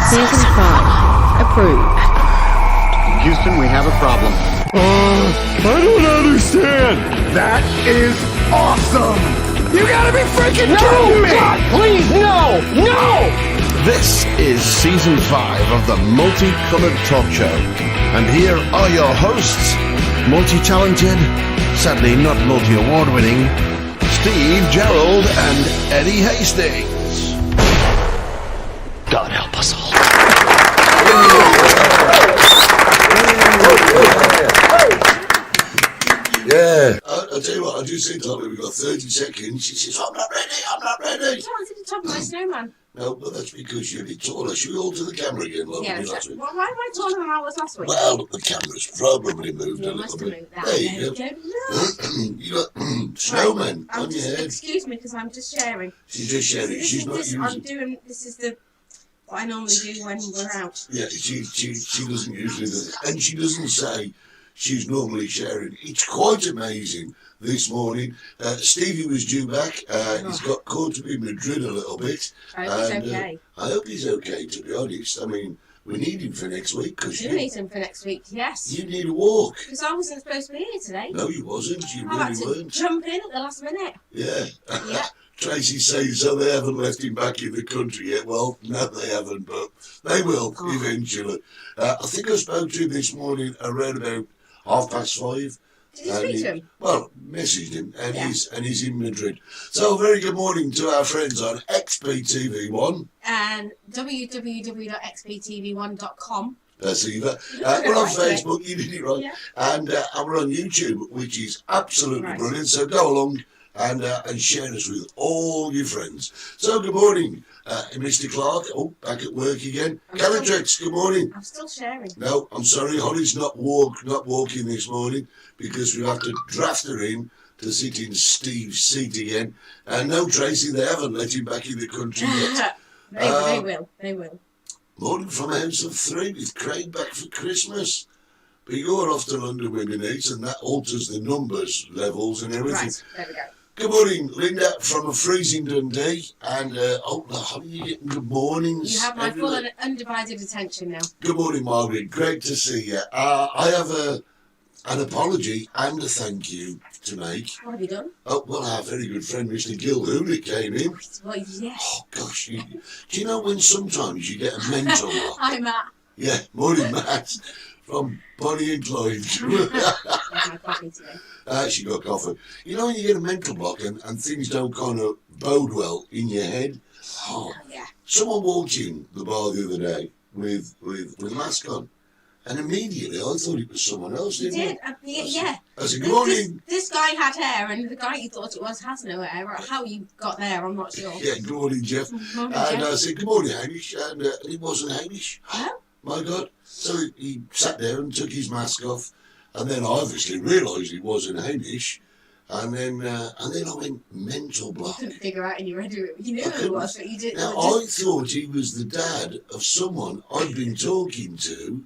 Season 5. Approved. Houston, we have a problem. I don't understand. That is awesome. You gotta be freaking kidding me. God, please, no! No! This is Season 5 of the Multicoloured Talk Show. And here are your hosts, multi-talented, sadly not multi-award winning, Steve Gerald and Eddie Hastings. God help us all. Yeah, I'll tell you what, I do say to her, we've got 30 seconds. She says, I'm not ready. I wanted to top of my snowman. No, but that's because you're a bit taller. Should we all to the camera again, love? Yeah, why am I taller than I was last week? Well, the camera's probably moved a little bit. There you go. You got snowman on your head. Excuse me, because I'm just sharing. She's just sharing. She's not using. This is what I normally do when we're out. Yeah, she doesn't usually do that. And she doesn't say she's normally sharing. It's quite amazing this morning. Stevie was due back. He's got caught up in Madrid a little bit. I hope he's okay. I hope he's okay, to be honest. I mean, we need him for next week. I do need him for next week, yes. You need a walk. Because I wasn't supposed to be here today. No, you wasn't. You I had really to weren't. jump in at the last minute. Yeah. Yeah. Tracy's saying so they haven't left him back in the country yet. Well, no, they haven't, but they will eventually. I think I spoke to him this morning around about 5:30. Did you speak to him? Well, messaged him, and he's in Madrid. So, very good morning to our friends on XPTV1 and www.xptv1.com. That's either. We're on Facebook, you did it right, and we're on YouTube, which is absolutely brilliant. So go along and share us with all your friends. So, good morning, Mr. Clark. Oh, back at work again. Calatrix, good morning. I'm still sharing. No, I'm sorry, Hollie's not walking this morning because we have to draft her in to sit in Steve's seat again. And no, Tracy, they haven't let him back in the country yet. They will. Morning from a house of three with Craig back for Christmas. But you're off to London with me, Nate, and that alters the numbers, levels and everything. Right, there we go. Good morning, Linda, from a freezing Dundee. And, how are you getting good mornings? You have my full and undivided attention now. Good morning, Margaret. Great to see you. I have an apology and a thank you to make. What have you done? Oh, well, our very good friend, Mr. Gil Hooley, came in. Well, yes. Oh, gosh. Do you know when sometimes you get a mental block? Hi, Matt. Yeah, morning, Matt. From Bonnie and Clyde. My coffee today. She got coffee. You know when you get a mental block and things don't kind of bode well in your head? Oh, yeah. Someone walked in the bar the other day with a mask on. And immediately I thought it was someone else, You didn't did? I said, good morning. This guy had hair, and the guy you thought it was has no hair. How you got there, I'm not sure. Yeah, good morning, Jeff. Morning, And Jeff. I said, good morning, Hamish. And it wasn't Hamish. No? My God. So he sat there and took his mask off. And then I obviously realised it wasn't Hamish. And then I went mental block. You couldn't figure out in your head who you knew who it was, but you didn't. Now, I thought he was the dad of someone I'd been talking to.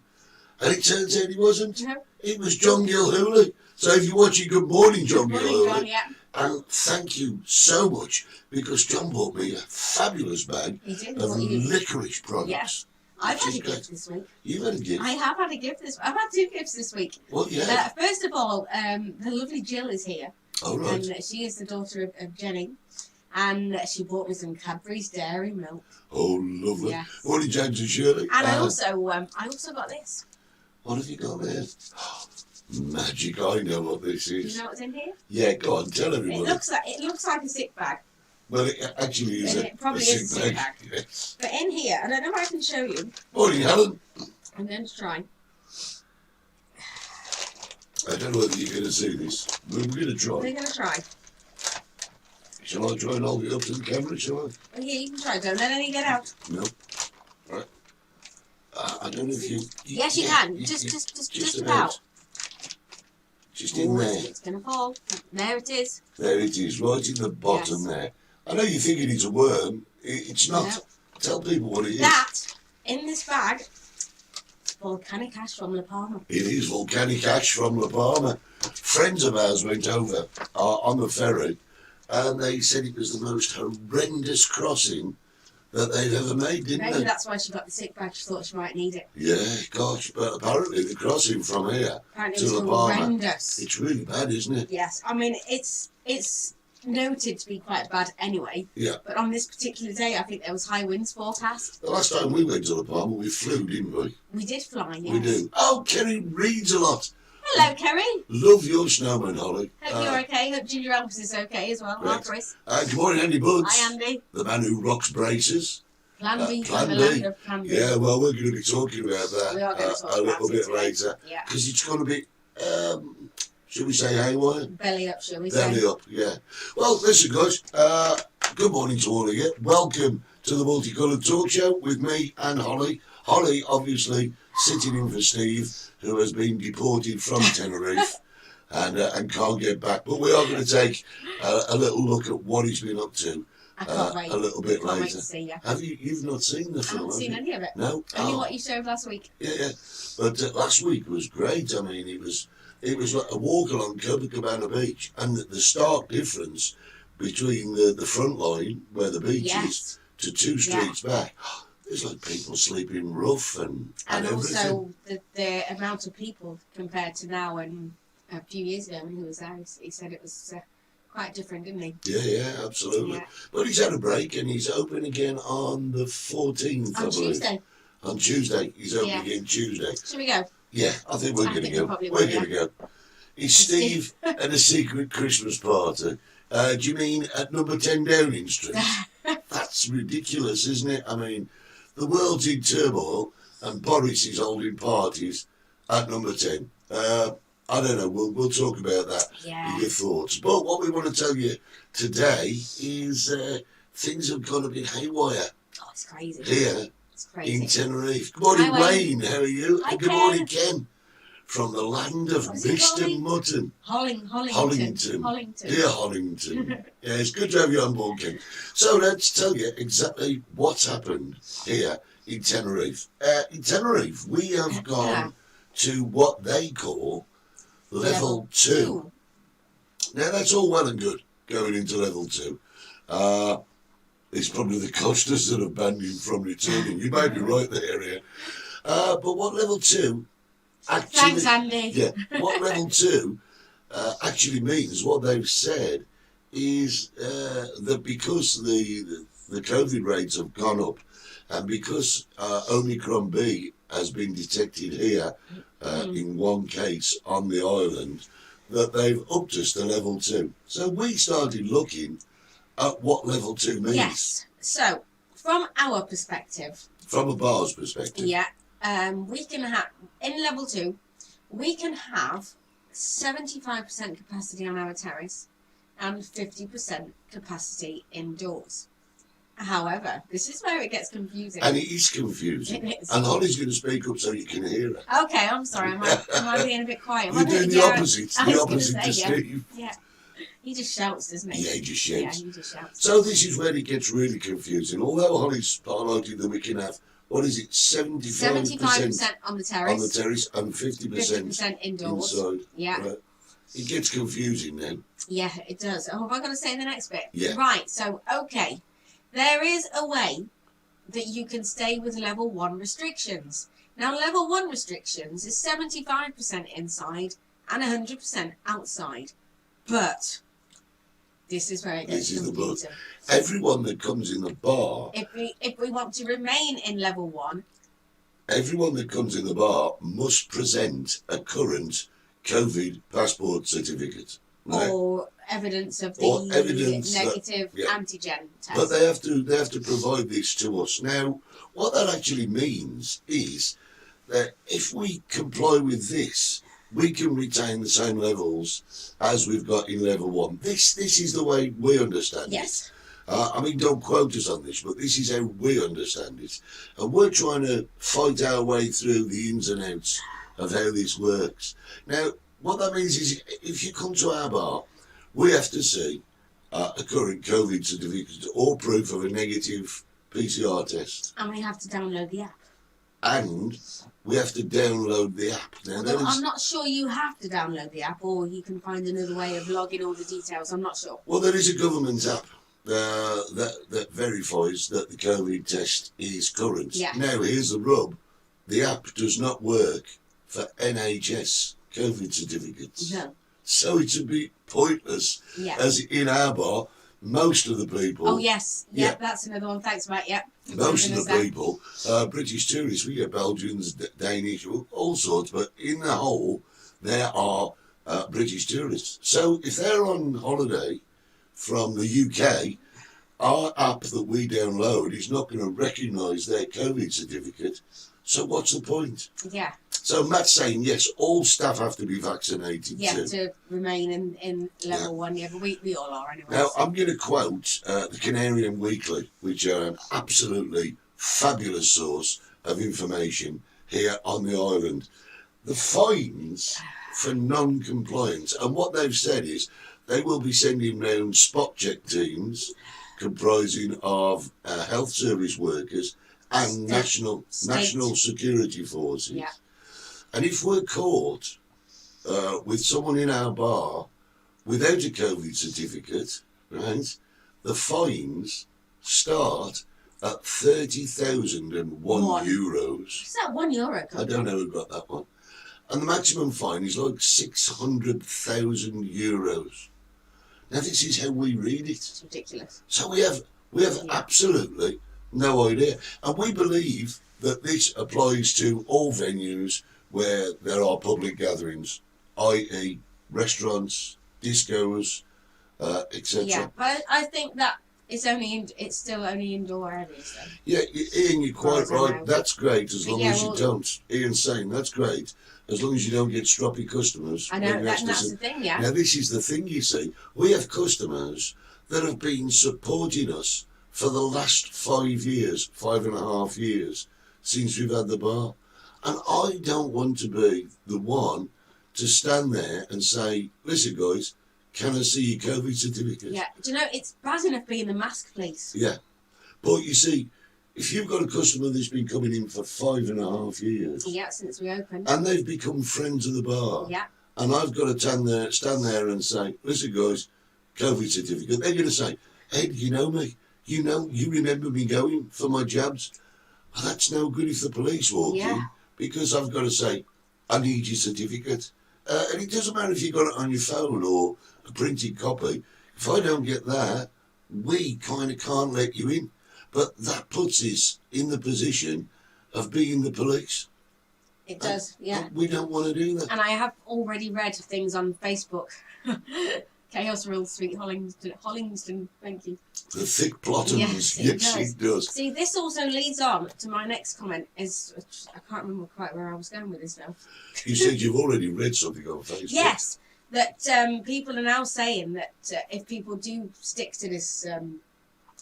And it turns out he wasn't. No. It was John Gilhooly. So if you're watching, good morning, John Gilhooly. John, yeah. And thank you so much, because John bought me a fabulous bag of licorice products. Yes. I've had a gift this week. You've had a gift? I have had a gift this week. I've had two gifts this week. Well, yeah. First of all, the lovely Jill is here. Oh, right. And she is the daughter of Jenny. And she bought me some Cadbury's Dairy Milk. Oh, lovely. Yes. Morning, James and Shirley. And I also got this. What have you got there? Magic, I know what this Do is. you know what's in here? Yeah, go on, tell everybody. It looks like a sick bag. Well, it actually is It probably is a sick bag. Yes. But in here, I don't know if I can show you. Morning, Helen. I'm going to try. I don't know whether you're going to see this. We're going to try. We're going to try. Shall I try and hold it up to the camera, shall I? Well, yeah, you can try. Don't let any get out. No. Right. I don't know if you... Yes, you can. Just about. Just in there. It's going to fall. There it is. There it is, right in the bottom there. I know you're thinking it's a worm. It's not. No. Tell people what it is. That, in this bag, volcanic ash from La Palma. It is volcanic ash from La Palma. Friends of ours went over on the ferry, and they said it was the most horrendous crossing that they've ever made, didn't Maybe they? that's why she got the sick bag. She thought she might need it. Yeah, gosh, but apparently the crossing from here Apparently to it was La Palma, horrendous. it's really bad, isn't it? Yes, I mean it's noted to be quite bad anyway. Yeah. But on this particular day, I think there was high winds forecast. The last time we went to La Palma, we flew, didn't we? We did fly, yes. We do. Oh, Kerry reads a lot. Hello, Kerry. Love your snowman, Holly. Hope you're okay. Hope Ginger Elvis is okay as well. Hi, Right. Chris. Good morning, Andy Buds. Hi, Andy. The man who rocks braces. Plan B Plan from the B. land of Plan B. Yeah, well, we're going to be talking about that We are going to talk a little about it bit today. later. Yeah. Because it's going to be, should we say haywire? Belly up, shall we Belly say? up, yeah. Well, listen, guys. Good morning to all of you. Welcome to the Multicoloured Talk Show with me and Holly. Holly, obviously, sitting in for Steve, who has been deported from Tenerife and can't get back. But we are going to take a little look at what he's been up to I can't wait. a little bit Can't wait later. to see you. Have you? You've not seen the I film? haven't seen have you? any of it. No. Only Oh. what you showed last week. Yeah. But last week was great. I mean, it was like a walk along Copacabana Beach, and the stark difference between the front line where the beach Yes. is to two streets back. There's like people sleeping rough and And everything. also the amount of people compared to now and a few years ago when he was there, he said it was quite different, didn't he? Yeah, absolutely. Yeah. But he's had a break and he's open again on the 14th, I On believe. Tuesday. On Tuesday. He's open Yeah. again Tuesday. Should we go? Yeah, I think we're I going to think we go. probably We're will, going to go. Is Steve at a secret Christmas party? Do you mean at number 10 Downing Street? That's ridiculous, isn't it? I mean, the world's in turmoil and Boris is holding parties at number 10. I don't know, we'll talk about that Yeah. in your thoughts. But what we want to tell you today is things have gone a bit haywire Oh, it's crazy. here It's in crazy. Tenerife. Good morning, Hi, Wayne. Wayne. How are you? Hi, And good Ken. morning, Ken. From the land of What's it Mr. called? Mutton. Hollington. Dear Hollington. Yeah, it's good to have you on board, Ken. So let's tell you exactly what's happened here in Tenerife. In Tenerife, we have gone to what they call level 2. Now, that's all well and good, going into level 2. It's probably the costas that have banned him from returning. You may be right there, yeah. But what level 2 actually... Thanks, Andy. Yeah, what level 2 actually means, what they've said, is that because the COVID rates have gone up, and because Omicron B has been detected here in one case on the island, that they've upped us to level 2. So we started looking at what level 2 means. Yes. So, from our perspective, From a bar's perspective. yeah, we can have, in level 2, we can have 75% capacity on our terrace and 50% capacity indoors. However, this is where it gets confusing. And it is confusing. It is. And Holly's going to speak up so you can hear her. Okay, I'm sorry. Am I being a bit quiet? You're doing the opposite. I was The gonna opposite to say, Steve. Yeah. He just shouts, doesn't he? Yeah, he just Yeah, shouts. he just shouts. So this is where it gets really confusing. Although Holly's highlighted that we can have, what is it, 75% on the terrace. on the terrace and 50% 50% indoors. inside. Yeah. Right. It gets confusing then. Yeah, it does. Oh, have I got to say the next bit? Yeah. Right, so, okay. There is a way that you can stay with level 1 restrictions. Now, level 1 restrictions is 75% inside and 100% outside. But this is where it gets This is the confusing. Everyone that comes in the bar, If we want to remain in level 1, everyone that comes in the bar must present a current COVID passport certificate. Right? or evidence of Or the evidence that- negative yeah. antigen test. But they have to provide this to us. Now, what that actually means is that if we comply with this, we can retain the same levels as we've got in level 1. This is the way we understand Yes. it. I mean, don't quote us on this, but this is how we understand it. And we're trying to fight our way through the ins and outs of how this works. Now, what that means is if you come to our bar, we have to see a current COVID certificate or proof of a negative PCR test. And we have to download the app. And we have to download the app. Now, Although that is, I'm not sure you have to download the app, or you can find another way of logging all the details. I'm not sure. well, there is a government app that verifies that the COVID test is current. Yeah. Now, here's the rub. The app does not work for NHS COVID certificates. No. So it's a bit pointless. Yeah. As in our bar, most of the people... Oh, yes. Yeah. Yep, that's another one. Thanks, Matt. Yep. Most of the people, British tourists, we get Belgians, Danish, all sorts, but in the whole, there are British tourists. So if they're on holiday from the UK, our app that we download is not going to recognise their COVID certificate. So what's the point? Yeah. So Matt's saying, yes, all staff have to be vaccinated Yeah, too. to remain in level 1. Yeah, but we all are anyway. Now, so. I'm going to quote the Canarian Weekly, which are an absolutely fabulous source of information here on the island. The fines for non-compliance, and what they've said is they will be sending round spot check teams comprising of health service workers and national security forces. Yeah. And if we're caught with someone in our bar without a COVID certificate, right, the fines start at 30,001 euros. Is that €1? I don't know who got that one. And the maximum fine is like 600,000 euros. Now this is how we read it. It's ridiculous. So we have absolutely no idea. And we believe that this applies to all venues where there are public gatherings, i.e. restaurants, discos, etc. Yeah, but I think that it's still only indoor areas then. Yeah, Ian, you're quite right. know. That's great as long yeah, as you well- don't. Ian's saying that's great as long as you don't get stroppy customers. I know, when you that's ask us- the thing, yeah. Now, this is the thing, you see. We have customers that have been supporting us for the last 5 years, 5.5 years, since we've had the bar. And I don't want to be the one to stand there and say, listen, guys, can I see your COVID certificate? Yeah, do you know, it's bad enough being the mask police. Yeah. But you see, if you've got a customer that's been coming in for 5.5 years, Yeah, since we opened. and they've become friends of the bar, Yeah. and I've got to stand there and say, listen, guys, COVID certificate, they're going to say, hey, do you know me? You remember me going for my jabs? Well, that's no good if the police walk in, because I've got to say, I need your certificate. And it doesn't matter if you've got it on your phone or a printed copy. If I don't get that, we kind of can't let you in. But that puts us in the position of being the police. It does, yeah. We don't want to do that. And I have already read things on Facebook. Chaos Rules Street, Hollingston, thank you. The thick plottons, Yes, it does. See, this also leads on to my next comment. I can't remember quite where I was going with this now. You said you've already read something on Facebook. Yes, that people are now saying that if people do stick to this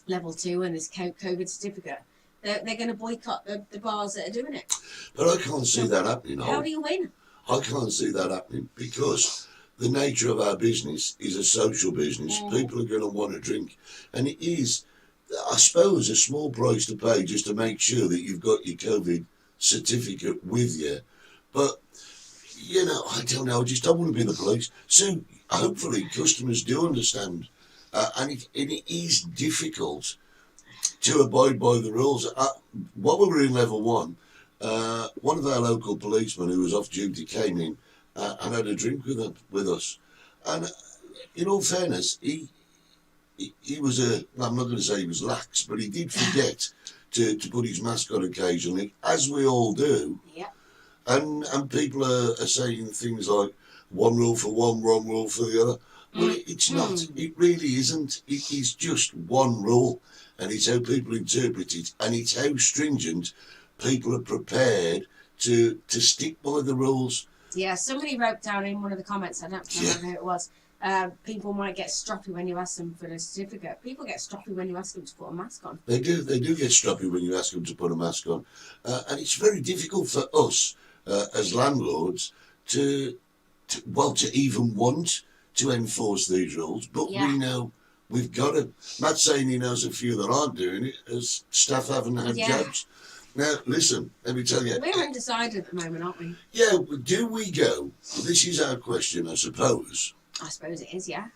level 2 and this COVID certificate, they're going to boycott the bars that are doing it. But I can't see that happening. How do you win? I can't see that happening because the nature of our business is a social business. People are going to want to drink. And it is, I suppose, a small price to pay just to make sure that you've got your COVID certificate with you. But, you know, I don't know. I just don't want to be the police. So hopefully customers do understand. And it is difficult to abide by the rules. While we were in level 1, one of our local policemen who was off duty came in and had a drink with us. And in all fairness, he was I'm not going to say he was lax, but he did forget to put his mask on occasionally, as we all do. Yeah. And people are saying things like, one rule for one rule for the other. Well, it's not. It really isn't. It is just one rule, and it's how people interpret it, and it's how stringent people are prepared to stick by the rules. Yeah, somebody wrote down in one of the comments, I don't remember who it was, people might get stroppy when you ask them for a certificate. People get stroppy when you ask them to put a mask on. They do get stroppy when you ask them to put a mask on. And it's very difficult for us as landlords to even want to enforce these rules. But we know we've got to. Matt's saying he knows a few that aren't doing it, as staff haven't had jabs. Now, listen, let me tell you. We're undecided at the moment, aren't we? Yeah, do we go? This is our question, I suppose. I suppose it is, yeah.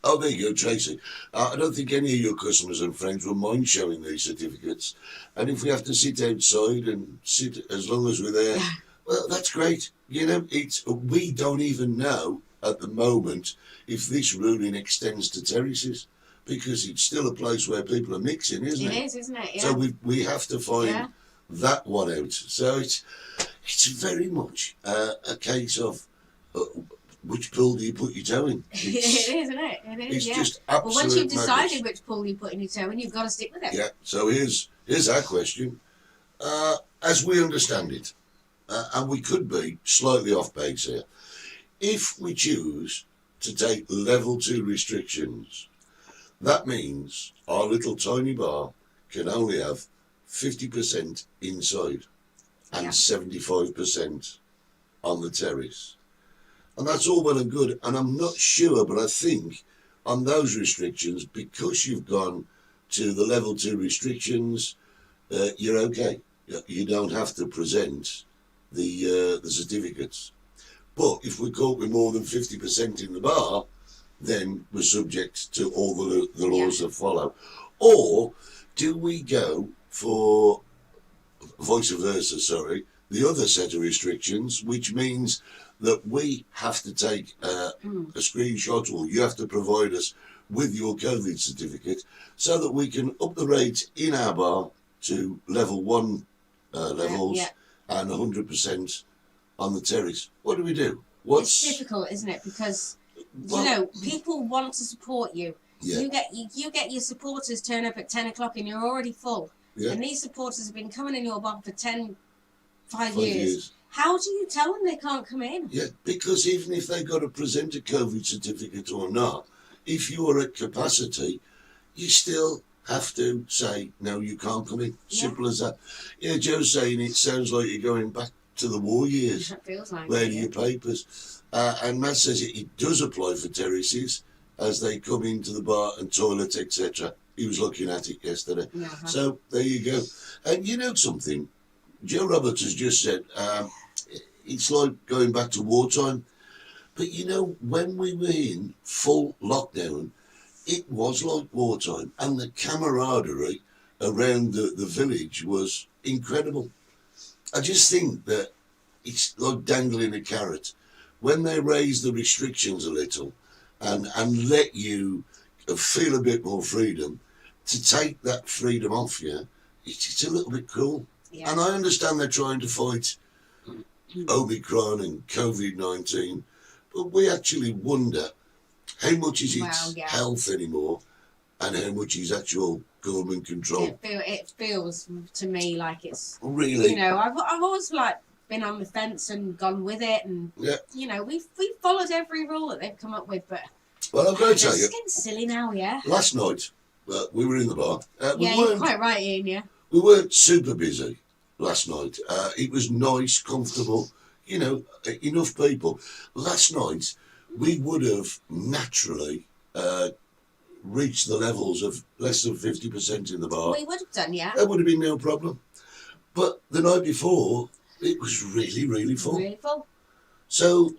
Oh, there you go, Tracy. I don't think any of your customers and friends will mind showing these certificates. And if we have to sit outside and sit as long as we're there, well, that's great. You know, we don't even know at the moment if this ruling extends to terraces, because it's still a place where people are mixing, isn't it? It is, isn't it? Yeah. So we have to find that one out. So it's very much a case of which pool do you put your toe in? It is, isn't it? It is, It's just absolute Well, once you've decided madness. which pool you're putting your toe in, you've got to stick with it. Yeah, so here's our question. As we understand it, and we could be slightly off base here, if we choose to take level 2 restrictions, that means our little tiny bar can only have 50% inside and 75% on the terrace. And that's all well and good, and I'm not sure, but I think on those restrictions, because you've gone to the level 2 restrictions, you're okay. You don't have to present the certificates. But if we're caught with more than 50% in the bar, then we're subject to all the laws that follow. Or do we go for vice versa, the other set of restrictions, which means that we have to take a screenshot, or you have to provide us with your COVID certificate so that we can up the rate in our bar to level 1 levels and 100% on the terrace. What do we do? It's difficult, isn't it? Because you know, people want to support you. Yeah. You get your supporters turn up at 10 o'clock and you're already full. Yeah. And these supporters have been coming in your bar for 5 5 years. years. How do you tell them they can't come in? Yeah, because even if they've got to present a COVID certificate or not, if you're at capacity, you still have to say, no, you can't come in. Simple as that. Yeah, Joe's saying it sounds like you're going back to the war years. That feels like Where it, do your papers? And Matt says it does apply for terraces as they come into the bar and toilet, etc. He was looking at it yesterday. So there you go. And you know something? Joe Roberts has just said it's like going back to wartime. But you know, when we were in full lockdown, it was like wartime. And the camaraderie around the village was incredible. I just think that it's like dangling a carrot. When they raise the restrictions a little and let you feel a bit more freedom, to take that freedom off you, it's a little bit cruel. Yeah. And I understand they're trying to fight Omicron and COVID-19, but we actually wonder how much is its health anymore and how much is actual government control. It feels to me like it's... Really? You know, I've always been on the fence and gone with it, and you know, we've followed every rule that they've come up with, but... Well, I'm going to tell you... It's getting silly now, Last night, we were in the bar. You're quite right, Ian, yeah. We weren't super busy last night. It was nice, comfortable, you know, enough people. Last night, we would have naturally reached the levels of less than 50% in the bar. We would have done, yeah. That would have been no problem. But the night before, it was really, really full. Really full. So,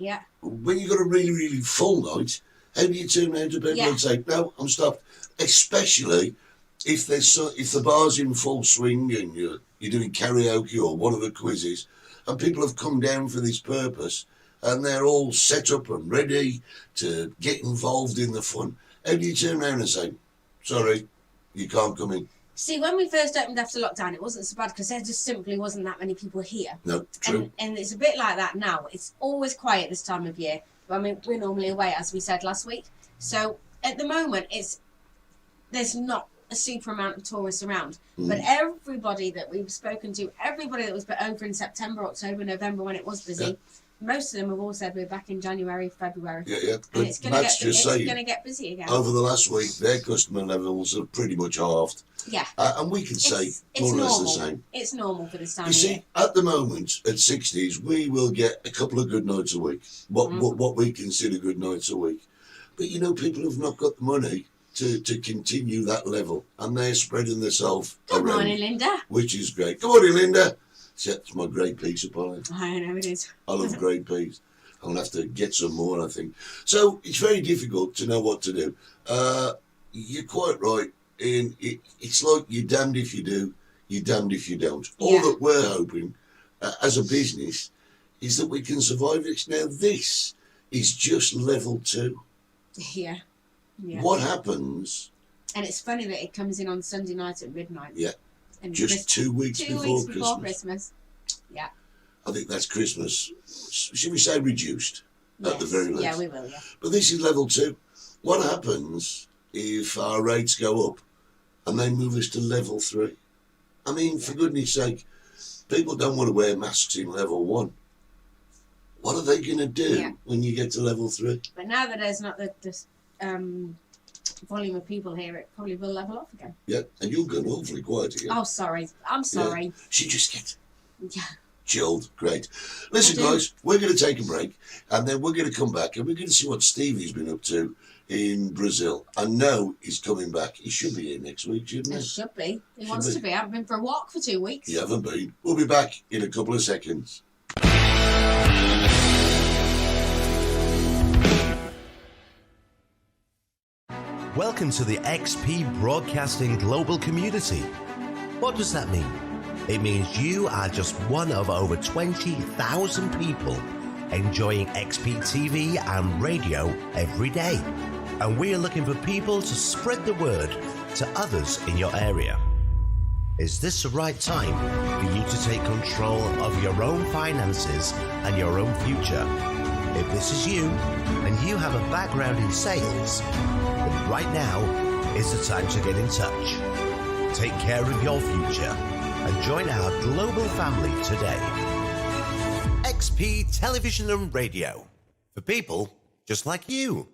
when you've got a really, really full night, how do you turn around to people and say, no, I'm stopped? Especially if the bar's in full swing and you're doing karaoke or one of the quizzes, and people have come down for this purpose, and they're all set up and ready to get involved in the fun. How do you turn around and say, sorry, you can't come in? See, when we first opened after lockdown, it wasn't so bad because there just simply wasn't that many people here. No, true. And it's a bit like that now. It's always quiet this time of year. I mean, we're normally away, as we said last week. So at the moment, there's not a super amount of tourists around. But everybody that we've spoken to, everybody that was over in September, October, November when it was busy, most of them have all said we're back in January, February. Yeah. But and it's going to get busy again. Over the last week, their customer levels have pretty much halved. Yeah. And we can say more or less the same. It's normal for this time of year. At the moment, at 60s, we will get a couple of good nights a week. What we consider good nights a week. But, you know, people have not got the money to continue that level. And they're spreading themselves around. Good morning, Linda. Which is great. Good morning, Linda. That's my grey peas upon it. I know it is. I love grey peas. I'm going to have to get some more, I think. So it's very difficult to know what to do. You're quite right. It's like you're damned if you do, you're damned if you don't. All that we're hoping as a business is that we can survive this. Now, this is just level 2. Yeah. What happens? And it's funny that it comes in on Sunday night at midnight. Yeah. And Just 2 weeks before Christmas. Yeah. I think that's Christmas. Should we say reduced at the very least? Yeah, we will, yeah. But this is level 2. What happens if our rates go up and they move us to level 3? I mean, for goodness sake, people don't want to wear masks in level 1. What are they going to do when you get to level 3? But now that there's not the volume of people here, it probably will level off again. Yeah, and you're going awfully quiet again. Oh, sorry. I'm sorry. Yeah. She just gets Yeah. chilled. Great. Listen, guys, we're going to take a break, and then we're going to come back, and we're going to see what Stevie's been up to in Brazil. I know he's coming back. He should be here next week, shouldn't he? It should be. He wants to be. I haven't been for a walk for 2 weeks. You haven't been. We'll be back in a couple of seconds. Welcome to the XP Broadcasting Global Community. What does that mean? It means you are just one of over 20,000 people enjoying XP TV and radio every day. And we are looking for people to spread the word to others in your area. Is this the right time for you to take control of your own finances and your own future? If this is you and you have a background in sales, then right now is the time to get in touch. Take care of your future and join our global family today. XP Television and Radio, for people just like you.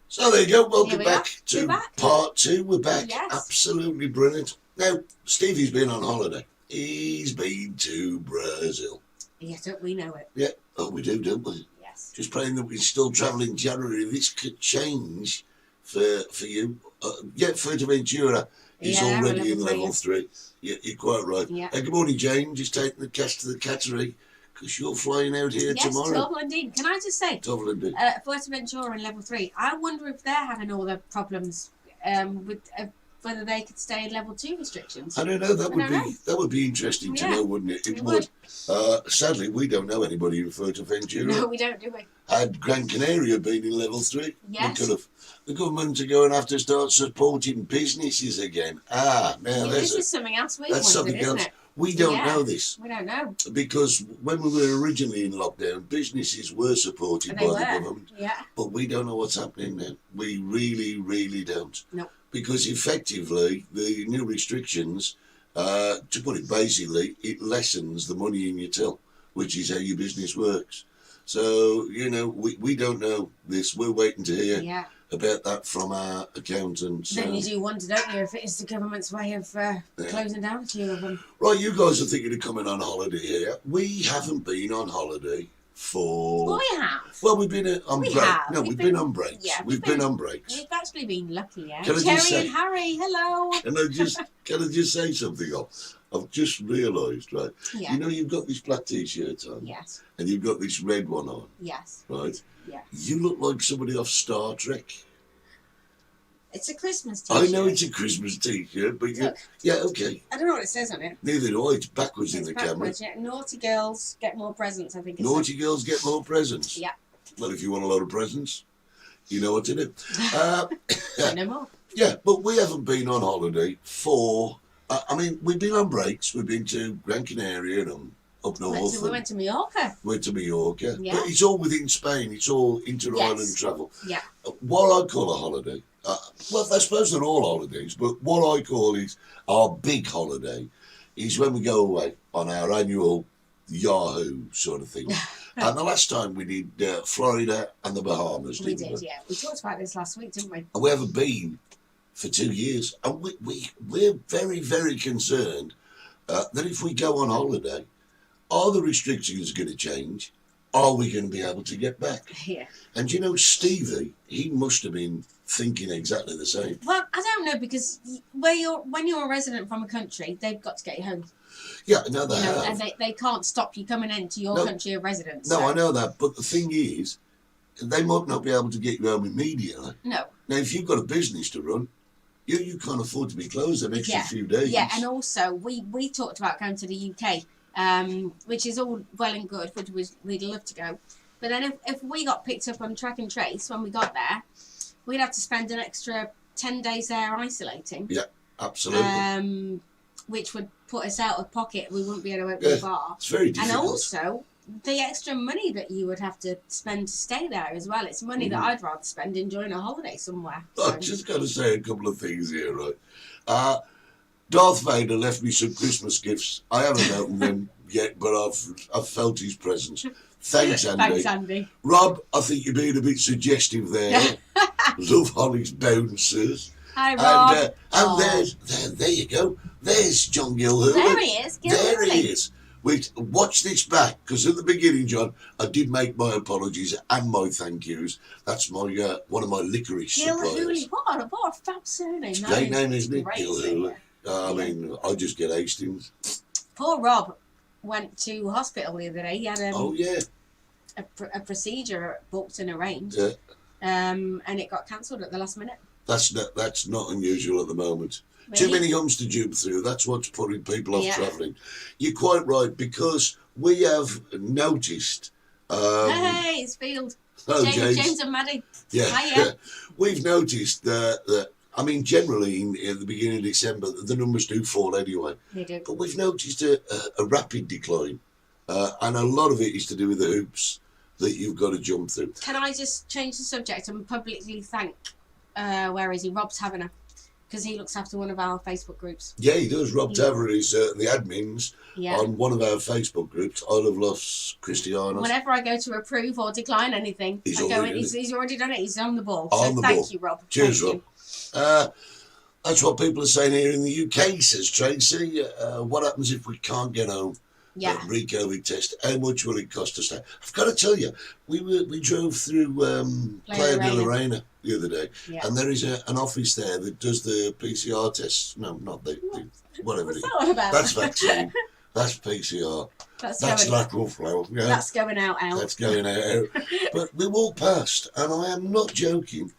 So there you go. Welcome back We're to back. part 2. We're back. Yes. Absolutely brilliant. Now, Stevie's been on holiday. He's been to Brazil. Yes, don't we know it? Yeah. Oh, we do, don't we? Yes. Just praying that we still travel in January. This could change for you. Fuerteventura is already in level 3. Yeah, you're quite right. Yeah. Good morning, Jane. Just taking the cast to the cattery because you're flying out here tomorrow. Yes, Tovel indeed. Can I just say, Tovel indeed. Fuerteventura in level 3, I wonder if they're having all the problems with whether they could stay in level 2 restrictions. I don't know. That would be interesting to know, wouldn't it? It would. Sadly, we don't know anybody in Fuerteventura. No, we don't, do we? Had Gran Canaria been in level 3, Yes. we could have. The government are going to have to start supporting businesses again. Now This is something else we that's wanted, something isn't else. it? We don't know this We don't know. because when we were originally in lockdown, businesses were supported And by they the were. government. Yeah. But we don't know what's happening now. We really, really don't. No. Because effectively, the new restrictions, to put it basically, it lessens the money in your till, which is how your business works. So, we don't know this. We're waiting to hear about that from our accountants. Then you do wonder, don't you, if it is the government's way of closing down a few of them. Right, you guys are thinking of coming on holiday here. We haven't been on holiday for... Well, we have. Well, we've been on break. have. No, we've been on breaks. Yeah, we've been on breaks. We've actually been lucky, yeah. Can I just Terry say- and Harry, hello. Can I just say something? I've just realised, right? Yeah. You know, you've got this black T-shirt on. Yes. And you've got this red one on, Yes. right? Yeah. You look like somebody off Star Trek. It's a Christmas T-shirt. I know it's a Christmas T-shirt, but Look. yeah, okay. I don't know what it says on it. Neither do I. It's backwards in It's the backwards, yeah. Naughty girls get more presents, I think it Naughty girls get more presents. Yeah. Well, if you want a lot of presents, you know what to do. says. No more. Yeah, but we haven't been on holiday for... we've been on breaks. We've been to Gran Canaria and up north. We went to Mallorca. Went to Mallorca. Yeah. But it's all within Spain. It's all inter-island travel. Yeah. What I call a holiday, well, I suppose they're all holidays, but what I call is our big holiday is when we go away on our annual Yahoo sort of thing. And the last time we did Florida and the Bahamas, We didn't did, yeah. We talked about this last week, didn't we? And we haven't been for 2 years. And we're very, very concerned that if we go on holiday, are the restrictions going to change? Are we going to be able to get back? Yeah. And Stevie, he must have been thinking exactly the same. Well, I don't know, because when you're a resident from a country, they've got to get you home. Yeah, no, they You know, have. and they can't stop you coming into your No. country of residence. No, so. I know that, but the thing is, they might not be able to get you home immediately. No. Now, if you've got a business to run, you can't afford to be closed an extra few days. Yeah, and also we talked about going to the UK, which is all well and good, which we'd love to go. But then if we got picked up on track and trace when we got there, we'd have to spend an extra 10 days there isolating. Yeah, absolutely. Which would put us out of pocket. We wouldn't be able to open the bar. It's very difficult. And also, the extra money that you would have to spend to stay there as well. It's money that I'd rather spend enjoying a holiday somewhere. So. I've just got to say a couple of things here, right? Darth Vader left me some Christmas gifts. I haven't opened them yet, but I've felt his presence. Thanks, Andy. Thanks, Andy. Rob, I think you're being a bit suggestive there. Love Hollie's bouncers. Hi, Rob. And there you go. There's John Gilhoover. There he is. There he is. Wait, watch this back, because at the beginning, John, I did make my apologies and my thank yous. That's my one of my licorice suppliers. What a fab surname. Great name, isn't it? Great Gilhoover. I mean, I just get Hastings. Poor Rob went to hospital the other day. He had a procedure booked and arranged, and it got cancelled at the last minute. That's not unusual at the moment. Really? Too many humps to jump through. That's what's putting people off travelling. You're quite right, because we have noticed. Hey, it's Field. Oh, James and Maddie. Yeah. Hiya. We've noticed that. I mean, generally in the beginning of December, the numbers do fall anyway. They do. But we've noticed a rapid decline, and a lot of it is to do with the hoops that you've got to jump through. Can I just change the subject and publicly thank, where is he, Rob Taverner, because he looks after one of our Facebook groups. Yeah, he does. Rob Taver is the admins on one of our Facebook groups, I Love Los Cristianos. Whenever I go to approve or decline anything, he's already done it. He's on the ball. Thank you, Rob. Cheers, Rob. That's what people are saying here in the UK, says Tracy. What happens if we can't get home? Pre-COVID test. How much will it cost us now? I've got to tell you, we drove through Playa de la Reina the other day, and there is an office there that does the PCR tests. No, not whatever it is. That's vaccine. That's PCR. That's lateral flow. Yeah. That's going out. That's going out. But we walked past, and I am not joking.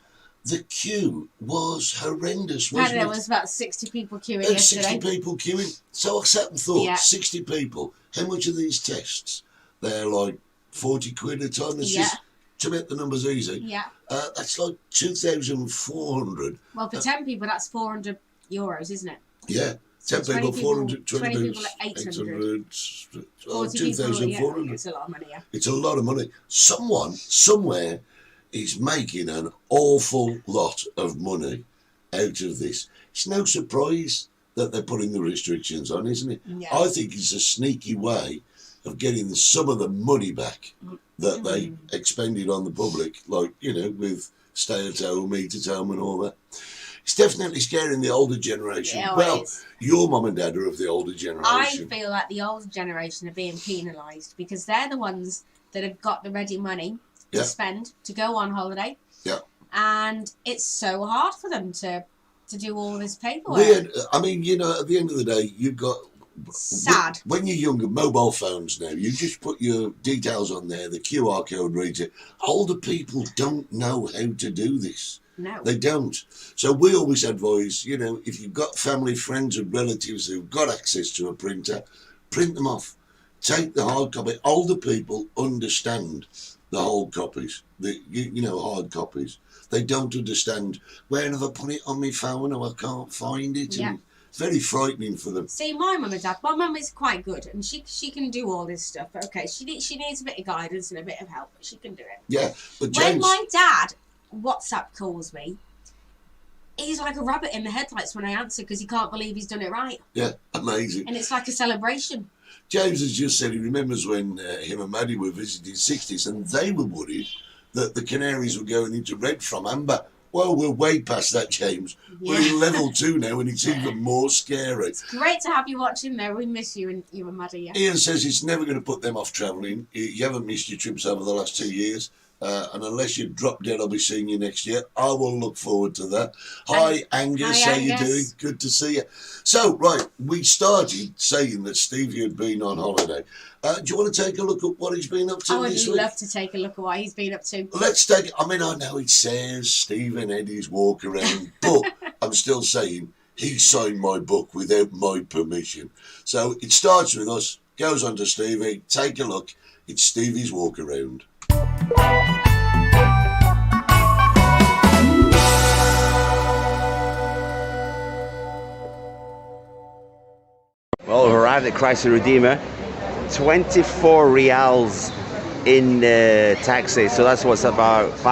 The queue was horrendous, wasn't it? There was about 60 people queuing yesterday. 60 people queuing. So I sat and thought, 60 people, how much are these tests? They're like 40 quid a time. It's just, to make the numbers easy, that's like 2,400. Well, for 10 people, that's €400, isn't it? Yeah. So 10 people, 400, 20 people, 800. 2,400. It's a lot of money, It's a lot of money. Someone, somewhere, is making an awful lot of money out of this. It's no surprise that they're putting the restrictions on, isn't it? Yeah. I think it's a sneaky way of getting some of the money back that they expended on the public, like, with stay at home, eat at home and all that. It's definitely scaring the older generation. Yeah, well, your mum and dad are of the older generation. I feel like the older generation are being penalised because they're the ones that have got the ready money to spend to go on holiday. Yeah. And it's so hard for them to do all this paperwork. Weird. I mean, at the end of the day, you've got... Sad. When you're younger, mobile phones now, you just put your details on there, the QR code reads it. Older people don't know how to do this. No. They don't. So we always advise, if you've got family, friends and relatives who've got access to a printer, print them off. Take the hard copy. Older people understand the old copies, hard copies. They don't understand, where have I put it on my phone? I can't find it. Yeah. And it's very frightening for them. See, my mum and dad, my mum is quite good and she can do all this stuff. Okay, she needs a bit of guidance and a bit of help, but she can do it. Yeah, but When James... my dad WhatsApp calls me, he's like a rabbit in the headlights when I answer because he can't believe he's done it right. Yeah, amazing. And it's like a celebration. James has just said he remembers when him and Maddie were visiting 60s and they were worried that the Canaries were going into red from amber. Well, we're way past that, James. Yeah. We're in level 2 now and it's even more scary. It's great to have you watching there. We miss you and Maddie. Yeah? Ian says it's never going to put them off travelling. You haven't missed your trips over the last 2 years. and unless you drop dead, I'll be seeing you next year. I will look forward to that. Hi, Angus. Hi, How you Angus. doing? Good to see you. So, right, we started saying that Stevie had been on holiday. Do you want to take a look at what he's been up to I would this week? love to take a look at what he's been up to. Let's take. I mean, I know it says Steve and Eddie's walk around, but I'm still saying he signed my book without my permission. So it starts with us, goes on to Stevie. Take a look. It's Stevie's walk around. Well, we've arrived at Christ the Redeemer. 24 reals in taxi, so that's what's about 6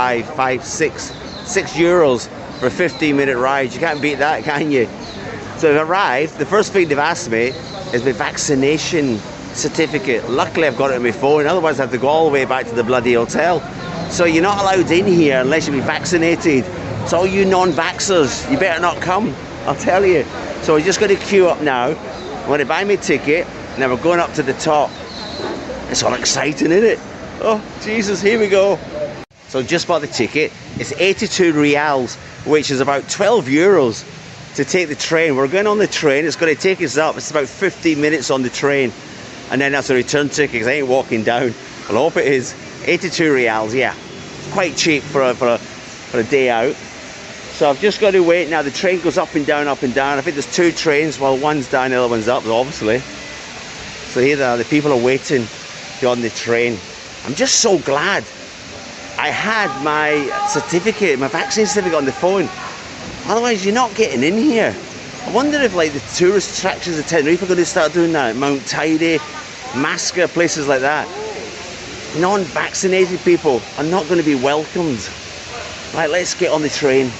euros for a 15-minute ride. You can't beat that, can you? So I've arrived. The first thing they've asked me is my vaccination certificate. Luckily, I've got it on my phone. Otherwise, I have to go all the way back to the bloody hotel. So you're not allowed in here unless you've been vaccinated. So all you non-vaxxers, you better not come. I'll tell you. So we're just going to queue up now. I'm going to buy my ticket. Now we're going up to the top. It's all exciting, isn't it? Oh, Jesus, here we go. So just bought the ticket. It's 82 reals, which is about 12 euros to take the train. We're going on the train. It's going to take us up. It's about 15 minutes on the train. And then that's a return ticket because I ain't walking down. I hope it is. 82 reals, yeah. Quite cheap for a day out. So I've just got to wait now. The train goes up and down, up and down. I think there's two trains. Well, one's down, the other one's up, obviously. So here they are. The people are waiting to get on the train. I'm just so glad I had my certificate, my vaccine certificate on the phone. Otherwise, you're not getting in here. I wonder if, like, the tourist attractions of Tenerife are going to start doing that. Mount Tidy, Masca, places like that. Non-vaccinated people are not going to be welcomed. Right, let's get on the train.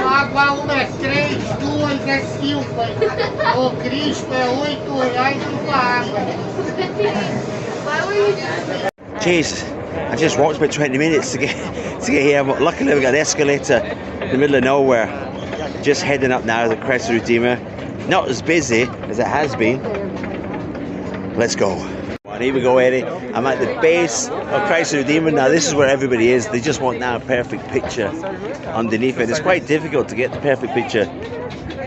Água 1 é 3, 2 é 5. O Cristo é 8 reais uma água. Jeez, I just walked about 20 minutes to get here. But luckily, we got an escalator in the middle of nowhere. Just heading up now to the Christ the Redeemer. Not as busy as it has been. Let's go. And here we go, Eddie. I'm at the base of Christ the Redeemer. Now, this is where everybody is. They just want now a perfect picture underneath it. It's quite difficult to get the perfect picture.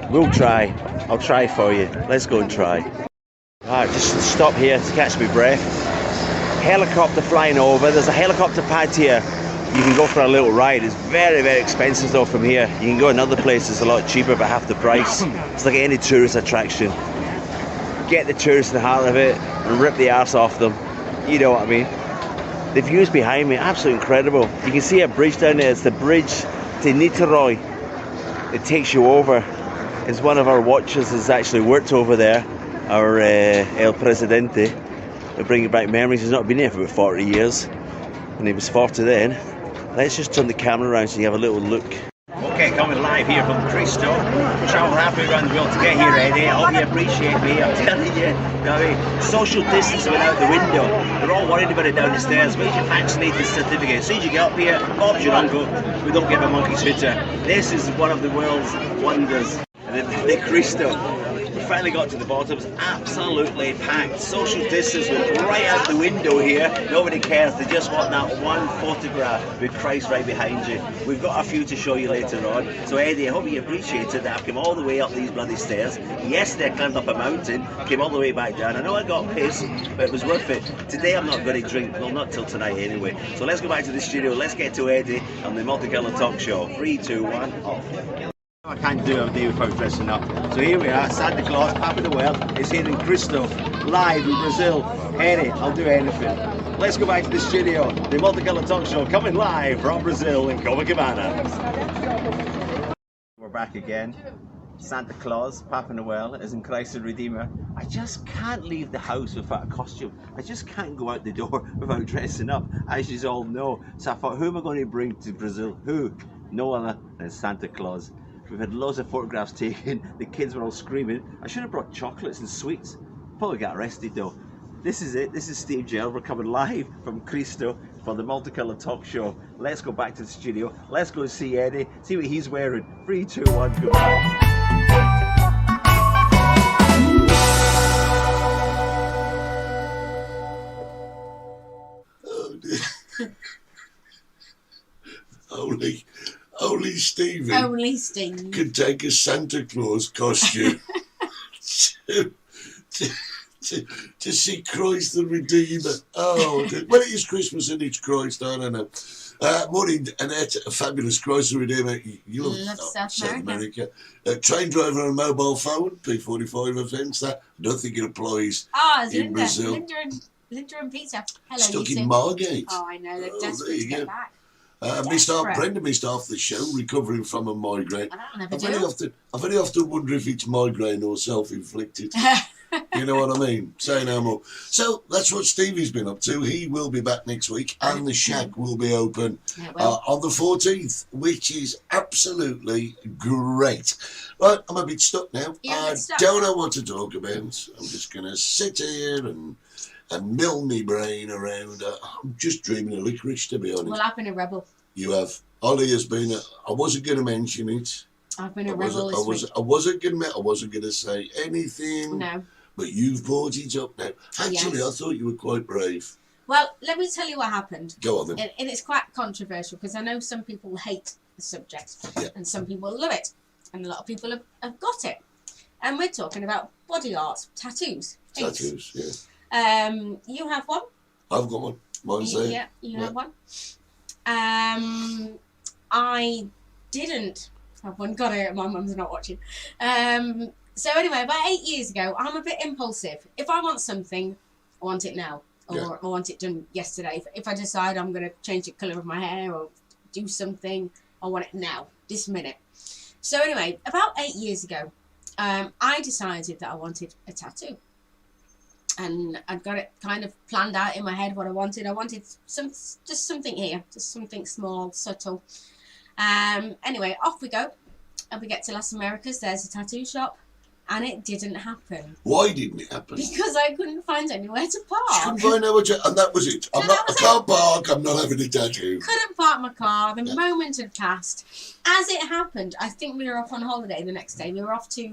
We'll try. I'll try for you. Let's go and try. Alright, just stop here to catch my breath. Helicopter flying over. There's a helicopter pad here. You can go for a little ride. It's very, very expensive though from here. You can go in other places a lot cheaper, but half the price. It's like any tourist attraction. Get the tourists in the heart of it and rip the arse off them. You know what I mean? The views behind me, absolutely incredible. You can see a bridge down there. It's the bridge to Niterói. It takes you over. It's one of our watchers has actually worked over there. Our El Presidente. We're bringing back memories. He's not been here for about 40 years. And he was 40 then. Let's just turn the camera around so you have a little look. Okay, coming live here from Cristo. Travel halfway around the world to get here, Eddie. I hope you appreciate me. I'm telling you, social distancing without the window. They're all worried about it down the stairs. Where's your vaccinated certificate? As soon as you get up here, Bob's your uncle. We don't give a monkey's hooter. This is one of the world's wonders. The Cristo. We finally got to the bottom. It's absolutely packed. Social distance was right out the window here. Nobody cares. They just want that one photograph with Christ right behind you. We've got a few to show you later on. So Eddie, I hope you appreciated that I've come all the way up these bloody stairs. Yesterday I climbed up a mountain, came all the way back down. I know I got pissed, but it was worth it. Today I'm not going to drink. Well, not till tonight anyway. So let's go back to the studio. Let's get to Eddie on the Multicoloured Talk Show. 3, 2, 1, off. I can't do a day without dressing up. So here we are, Santa Claus, Papa Noel, is here in Cristo, live in Brazil. Eddie, I'll do anything. Let's go back to the studio. The Multicoloured Talk Show coming live from Brazil in Copacabana. We're back again. Santa Claus, Papa Noel is in Christ the Redeemer. I just can't leave the house without a costume. I just can't go out the door without dressing up, as you all know. So I thought, who am I going to bring to Brazil? Who? No other than Santa Claus. We've had loads of photographs taken. The kids were all screaming. I should have brought chocolates and sweets. Probably got arrested though. This is it. This is Steve Jail. We're coming live from Cristo for the Multicoloured Talk Show. Let's go back to the studio. Let's go see Eddie. See what he's wearing. 3, 2, 1, goodbye. Only Stevie Only Steve could take a Santa Claus costume to see Christ the Redeemer. Oh, well, it is Christmas and it's Christ. I don't know. Morning, Annette, a fabulous Christ the Redeemer. You love South America. Train driver on a mobile phone, P45 offence. That I don't think it applies it's in Linda. Brazil. Linda and Peter. Hello, Stuck you two. in Margate. Oh, I know. They're desperate there to you get go. back. Brenda missed half the show, recovering from a migraine. I never I very often wonder if it's migraine or self-inflicted. You know what I mean? Say no more. So that's what Stevie's been up to. He will be back next week, and the shack will be open on the 14th, which is absolutely great. Right, I'm a bit stuck now. I don't know what to talk about. I'm just going to sit here and mill me brain around. I'm just dreaming of licorice, to be honest. Well, I've been a rebel. You have. Hollie has been. I wasn't going to mention it. I've been a rebel this week. I wasn't going to say anything. No. But you've brought it up now. Actually, I thought you were quite brave. Well, let me tell you what happened. Go on then. And it's quite controversial because I know some people hate the subject and some people love it. And a lot of people have got it. And we're talking about body art, tattoos. Tattoos, yeah. You have one? I've got one. Mine's there. Yeah, you have one. I didn't have one. Got it. My mum's not watching. So anyway, about 8 years ago, I'm a bit impulsive. If I want something, I want it now. Or I want it done yesterday. If I decide I'm going to change the colour of my hair or do something, I want it now, this minute. So anyway, about 8 years ago, I decided that I wanted a tattoo. And I'd got it kind of planned out in my head what I wanted. I wanted just something here, just something small, subtle. Anyway, off we go. And we get to Las Americas. There's a tattoo shop. And it didn't happen. Why didn't it happen? Because I couldn't find anywhere to park. You couldn't find anywhere to, and that was it. I can't park. I'm not having a tattoo. Couldn't park my car. The moment had passed. As it happened, I think we were off on holiday the next day. We were off to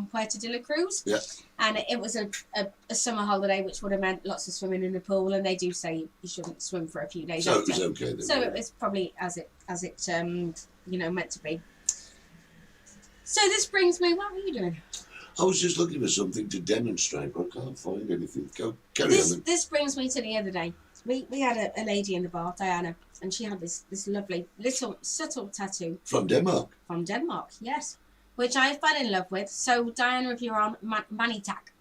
Puerto de la Cruz. Yeah. And it was a summer holiday, which would have meant lots of swimming in the pool. And they do say you shouldn't swim for a few days. So it was okay then. So it was probably as it meant to be. So this brings me. What were you doing? I was just looking for something to demonstrate, but I can't find anything. Carry on then. This brings me to the other day. We had a lady in the bar, Diana, and she had this lovely little subtle tattoo. From Denmark? From Denmark, yes. Which I fell in love with. So, Diana, if you're on, Manitak.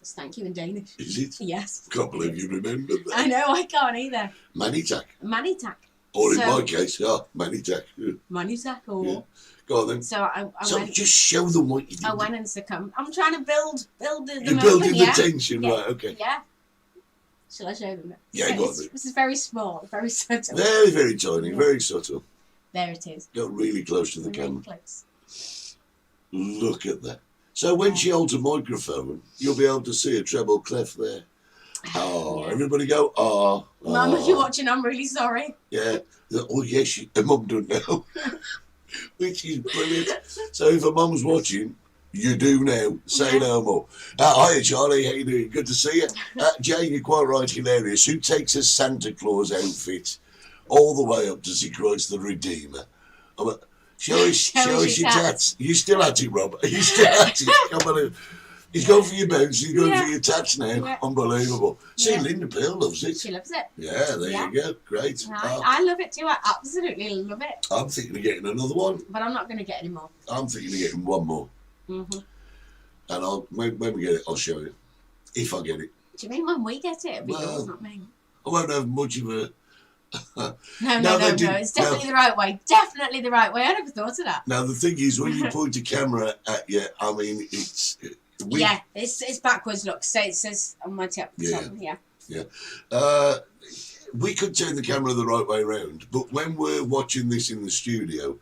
Thank you in Danish. Is it? Yes. Can't believe you remembered that. I know, I can't either. Manitak? Manitak. Or in my case, Manitak. Manitak or... Yeah. Go on then. So I went, just show them what you did. I went and succumbed. I'm trying to build the You're building the tension, right, okay. Yeah. Shall I show them that? Yeah, go on then. This is very small, very subtle. Very, very tiny, very subtle. There it is. Go really close to the camera. Really close. Look at that. So when she holds a microphone, you'll be able to see a treble clef there. Oh, yeah. Everybody go, oh. Mum, if you're watching, I'm really sorry. Yeah. Oh, yes, Mum don't know. Which is brilliant. So if a mum's watching, you do now. Say no more. Hiya, Charlie. How you doing? Good to see you. Jane, you're quite right, hilarious. Who takes a Santa Claus outfit all the way up to see Christ the Redeemer? Show us your tats. You still at it, Rob. You still at it. Come on. He's going for your bones, he's going for your tats now. Yeah. Unbelievable. See, Linda Pearl loves it. She loves it. Yeah, there you go. Great. I love it too. I absolutely love it. I'm thinking of getting another one. But I'm not going to get any more. I'm thinking of getting one more. Mm-hmm. And when we get it, I'll show you. If I get it. Do you mean when we get it? It'll be yours, not me. I won't have much of a... No. It's definitely the right way. Definitely the right way. I never thought of that. Now, the thing is, when you point a camera at you, I mean, it's... it's backwards, look. So it says on my tip. Yeah. We could turn the camera the right way around, but when we're watching this in the studio,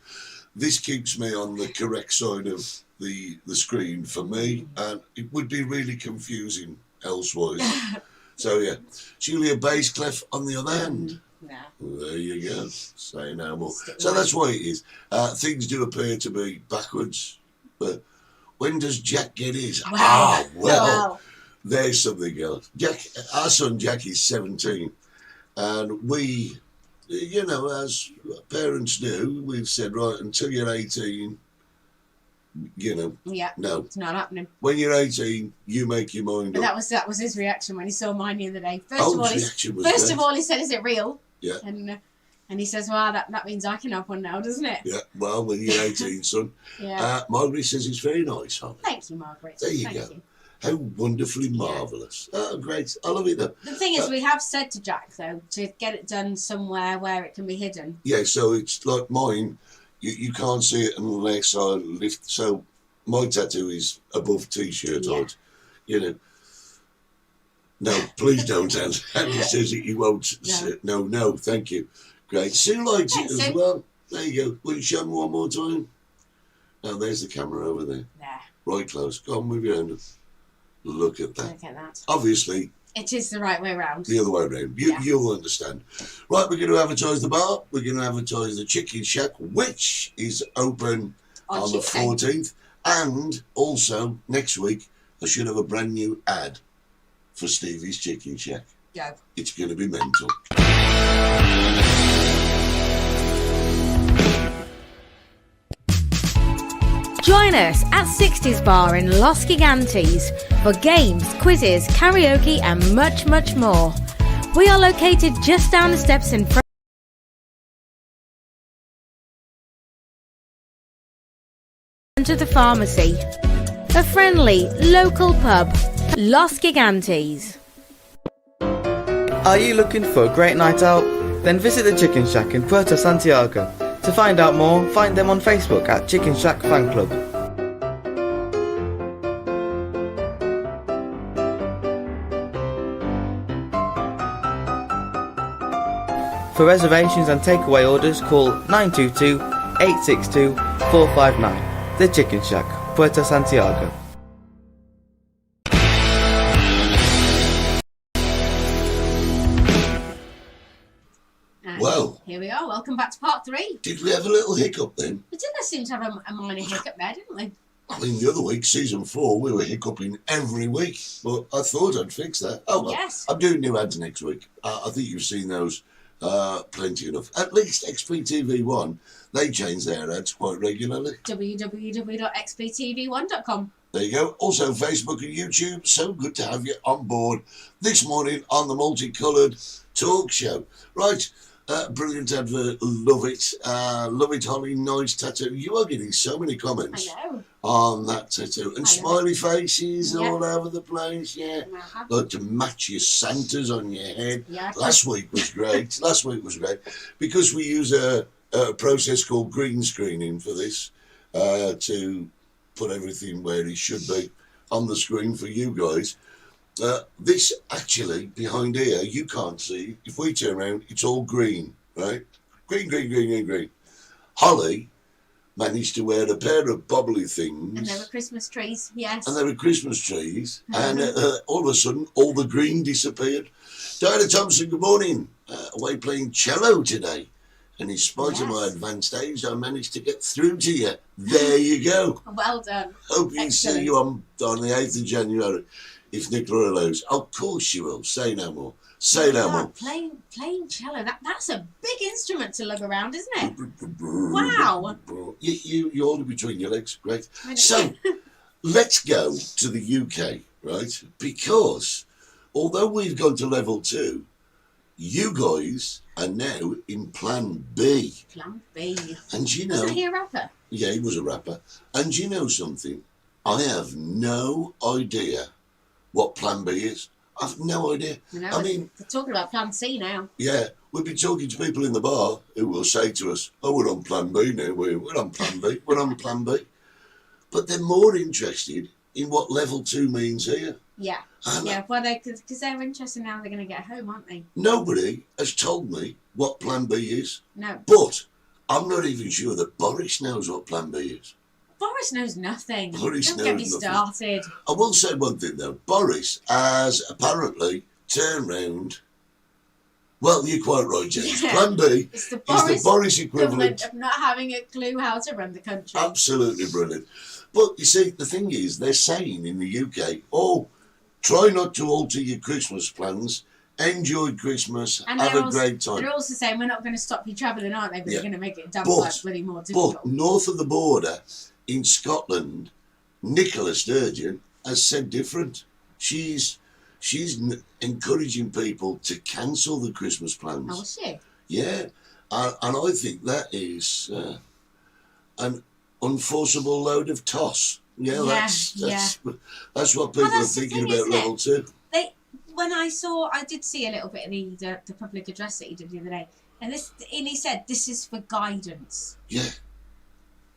this keeps me on the correct side of the screen for me, and it would be really confusing elsewise. So yeah, Julia Basscliffe on the other hand. Yeah. There you go. Say no more. So that's why it is. Things do appear to be backwards. But when does Jack get his? Wow. Ah, well, Wow. there's something else. Jack, our son Jack is 17, and we, you know, as parents do, we've said, right, until you're 18, you know, Yeah. no. It's not happening. When you're 18, you make your mind But up. that was his reaction when he saw mine the other day. His reaction was First great. of all, he said, "Is it real?" Yeah. And he says, "Well, that means I can have one now, doesn't it?" Yeah, well, when you're 18, son. Yeah. Margaret says it's very nice, Hollie. Thank you, Margaret. There you Thank go. you. How wonderfully marvellous. Oh, great. I love it, though. The thing is, we have said to Jack, though, to get it done somewhere where it can be hidden. Yeah, so it's like mine. You can't see it unless I lift. So my tattoo is above T-shirt height. You know. No, please don't, Andy. Andy says that he won't. No. No, thank you. Great. Sue likes it as Sue. well. There you go. Will you show me one more time? Now, there's the camera over there. There. Right close. Go on, move your hand up. Look at that. Look at that. Obviously, It is the right way round. the other way around. You'll understand. Right, we're going to advertise the bar. We're going to advertise the Chicken Shack, which is open on the Tuesday. 14th. And also, next week, I should have a brand new ad for Stevie's Chicken Shack. Go. It's going to be mental. Join us at 60s Bar in Los Gigantes for games, quizzes, karaoke and much, much more. We are located just down the steps in front of the pharmacy. A friendly, local pub, Los Gigantes. Are you looking for a great night out? Then visit the Chicken Shack in Puerto Santiago. To find out more, find them on Facebook at Chicken Shack Fan Club. For reservations and takeaway orders, call 922-862-459. The Chicken Shack, Puerto Santiago. And Well. here we are. Welcome back to part 3. Did we have a little hiccup then? We did seem to have a minor hiccup there, didn't we? I mean, the other week, season 4, we were hiccuping every week, but I thought I'd fix that. Oh, well, Yes. I'm doing new ads next week. I think you've seen those plenty enough. At least XPTV1, they change their ads quite regularly. www.xptv1.com. There you go. Also, Facebook and YouTube. So good to have you on board this morning on the Multicoloured Talk Show. Right. Brilliant advert. Love it. Love it, Hollie. Nice tattoo. You are getting so many comments I know. on that tattoo. And smiley faces Yeah. all over the place. Yeah. Uh-huh. Like to match your Santas on your head. Yeah. Last week was great. Last week was great. Because we use a process called green screening for this to put everything where it should be on the screen for you guys. This actually, behind here, you can't see. If we turn around, it's all green, right? Green, green, green, green, green. Hollie managed to wear a pair of bobbly things. And there were Christmas trees, yes. And there were Christmas trees. And all of a sudden, all the green disappeared. Diana Thompson, good morning. Away playing cello today. And in spite of my advanced age, I managed to get through to you. There you go. Well done. Hope you see you on the 8th of January. If Nicola allows. Of course she will. Say no more. Say no more. Playing cello. That's a big instrument to lug around, isn't it? Wow. You hold it between your legs. Great. So, let's go to the UK, right? Because although we've gone to level 2, you guys are now in Plan B. Plan B. And you know... Wasn't he a rapper? Yeah, he was a rapper. And you know something? I have no idea what Plan B is. I've no idea. I mean... We're talking about Plan C now. Yeah, we've been talking to people in the bar who will say to us, oh, we're on Plan B now, we're on Plan B, we're on Plan B. But they're more interested in what level 2 means here. Yeah. Yeah, well, because they're interested now they're going to get home, aren't they? Nobody has told me what Plan B is. No. But I'm not even sure that Boris knows what Plan B is. Boris knows nothing. Boris Don't knows get me nothing. started. I will say one thing though. Boris has apparently turned round. Well, you're quite right, James. Yeah. Plan B It's the is the Boris government equivalent. of not having a clue how to run the country. Absolutely brilliant. But you see, the thing is, they're saying in the UK, oh, try not to alter your Christmas plans. Enjoy Christmas. And have they're a also, great time. They're also saying we're not going to stop you travelling, aren't they? But Yeah. they're going to make it damn But- like bloody more difficult. But north of the border, in Scotland, Nicola Sturgeon has said different. She's encouraging people to cancel the Christmas plans. How was she? Yeah, and I think that is an unforceable load of toss. Yeah, that's what people that's are the thinking thing, about isn't it? level 2. When I did see a little bit of the public address that he did the other day, and he said this is for guidance. Yeah.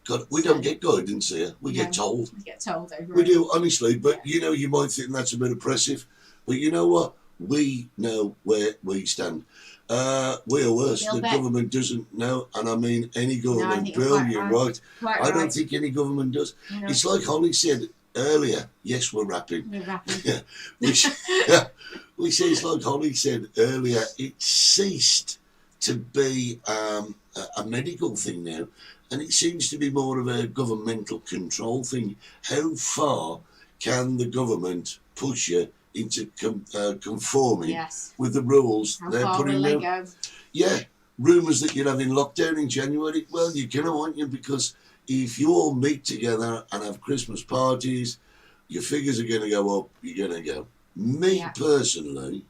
God, we don't get guidance here. We get told. We get told over We it. do, honestly. But, you know, you might think that's a bit oppressive. But you know what? We know where we stand. We are worse. You'll The bet. government doesn't know. And I mean, any No, I government. think you're Bill, quite you're right. right. Quite I don't right. think any government does. No. It's like Hollie said earlier. Yes, we're rapping. We're rapping. Yeah. We say it's like Hollie said earlier. It ceased to be a medical thing now. And it seems to be more of a governmental control thing. How far can the government push you into conforming with the rules How they're far putting will they down? go? Yeah, rumours that you're having lockdown in January. Well, you're going to want you because if you all meet together and have Christmas parties, your figures are going to go up. You're going to go. Me personally,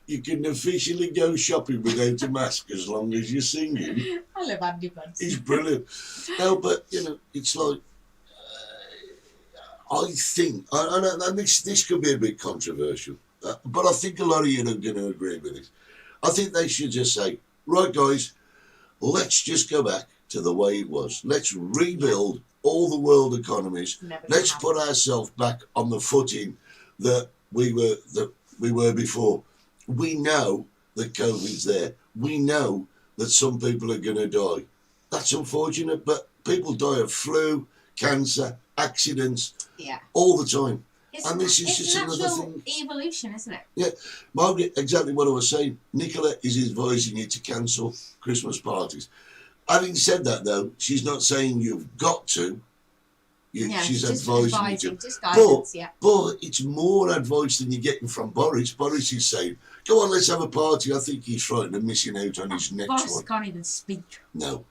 you can officially go shopping without a mask as long as you're singing. I love Andy Buns. He's brilliant. No, but, you know, it's like, I think, and this could be a bit controversial, but I think a lot of you are going to agree with it. I think they should just say, right, guys, let's just go back to the way it was. Let's rebuild all the world economies. Let's put ourselves back on the footing that we were before. We know that COVID's there. We know that some people are going to die. That's unfortunate, but people die of flu, cancer, accidents, all the time. And this is just another thing. Evolution, isn't it? Yeah, Margaret, exactly what I was saying. Nicola is advising you to cancel Christmas parties. Having said that, though, she's not saying you've got to. She's advising you to. Just guidance, but it's more advice than you're getting from Boris. Boris is saying, go on, let's have a party. I think he's frightened of missing out on his next Boris one. can't even speak. No.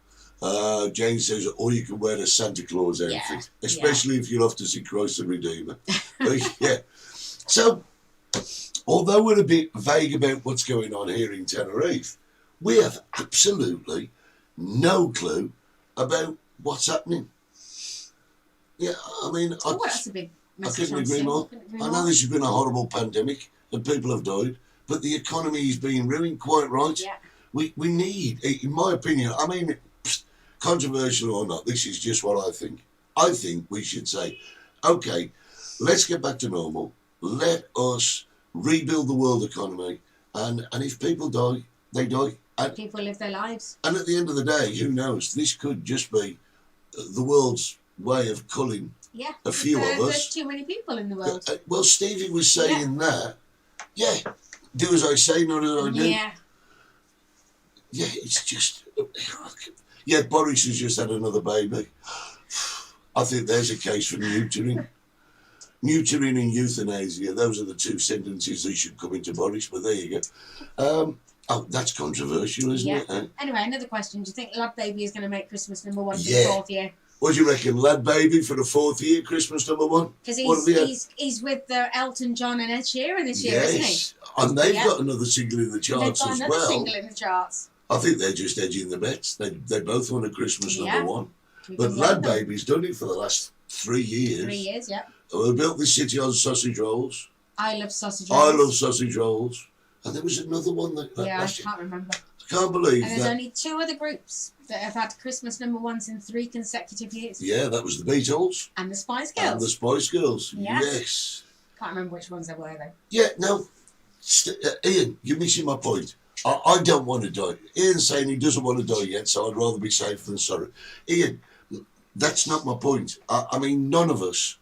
Jane says, or you can wear a Santa Claus outfit, especially if you're off to see Christ the Redeemer. But, so, although we're a bit vague about what's going on here in Tenerife, we have absolutely no clue about what's happening. Yeah, I mean, That's a big I message. couldn't agree more. I know this has been a horrible pandemic and people have died, but the economy is being ruined, quite right. Yeah. We need, in my opinion, I mean, controversial or not, this is just what I think. I think we should say, okay, let's get back to normal. Let us rebuild the world economy. And if people die, they die. And people live their lives. And at the end of the day, who knows? This could just be the world's way of culling a few of us. There's too many people in the world. Well, Stevie was saying that. Yeah, do as I say, not as I do. Yeah. Yeah, it's just... Yeah, Boris has just had another baby. I think there's a case for neutering. Neutering and euthanasia, those are the two sentences that should come into Boris, but there you go. That's controversial, isn't it? Anyway, another question. Do you think Lad Baby is going to make Christmas number one for the Yeah. fourth year? What do you reckon, Lad Baby for the fourth year, Christmas number one? Because What have we had? he's with Elton John and Ed Sheeran this year, isn't he? Yes, and they've got another single in the They've charts got as another well. single in the charts. I think they're just edging the bets. They both want a Christmas number one. We've But been Lad loving them. Baby's done it for the last 3 years. 3 years, yeah. We built this city on sausage rolls. I love sausage I rolls. love sausage rolls. And there was another one that Yeah, I last year. can't remember. I can't believe And there's that. only 2 other groups that have had Christmas number ones in 3 consecutive years. Yeah, that was the Beatles. And the Spice Girls. And the Spice Girls. Yeah. Yes. Can't remember which ones they were though. Yeah, no. Ian, you're missing my point. I don't want to die. Ian's saying he doesn't want to die yet, so I'd rather be safe than sorry. Ian, that's not my point. I mean, none of us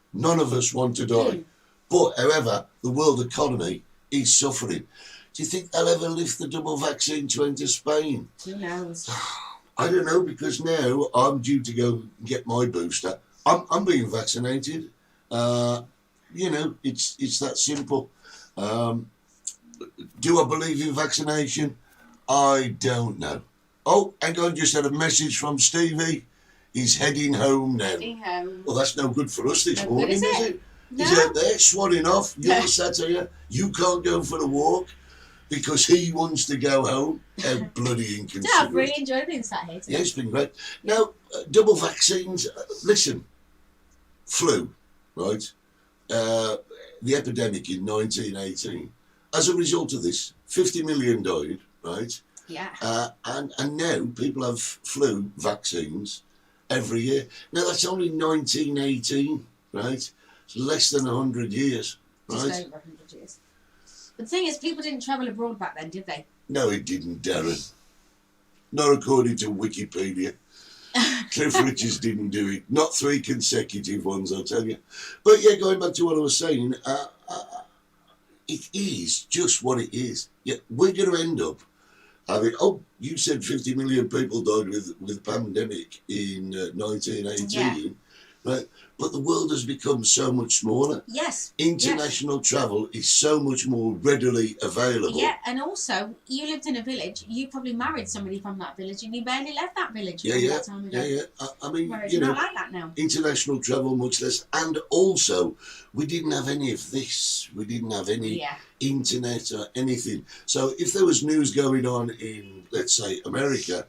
want to die. But, however, the world economy is suffering. Do you think they'll ever lift the double vaccine to enter Spain? Who knows? I don't know, because now I'm due to go get my booster. I'm being vaccinated. You know, it's that simple. Do I believe in vaccination? I don't know. Oh, hang on, just had a message from Stevie. He's heading home now. Heading home. Well, that's no good for us this No morning, good, is is it? it? No. He's out there swanning off. You're sat here. You can't go for a walk because he wants to go home. How bloody inconsiderate. Yeah, I've really enjoyed being sat here today. Yeah, it's been great. Now, double vaccines. Listen, flu, right? The epidemic in 1918. As a result of this, 50 million died, right? Yeah. And now people have flu vaccines every year. Now, that's only 1918, right? It's less than 100 years, right? Just over 100 years. But the thing is, people didn't travel abroad back then, did they? No, it didn't, Darren. Not according to Wikipedia. Cliff Richards didn't do it. Not 3 consecutive ones, I'll tell you. But yeah, going back to what I was saying, it is just what it is. Yeah, we're going to end up having, you said 50 million people died with the pandemic in 1918, right? But the world has become so much smaller. Yes. International travel is so much more readily available. Yeah, and also, you lived in a village, you probably married somebody from that village, and you barely left that village that time ago. Yeah. I mean, Whereas you know, not like that now. international travel much less, and also we didn't have any of this. We didn't have any internet or anything. So if there was news going on in, let's say, America,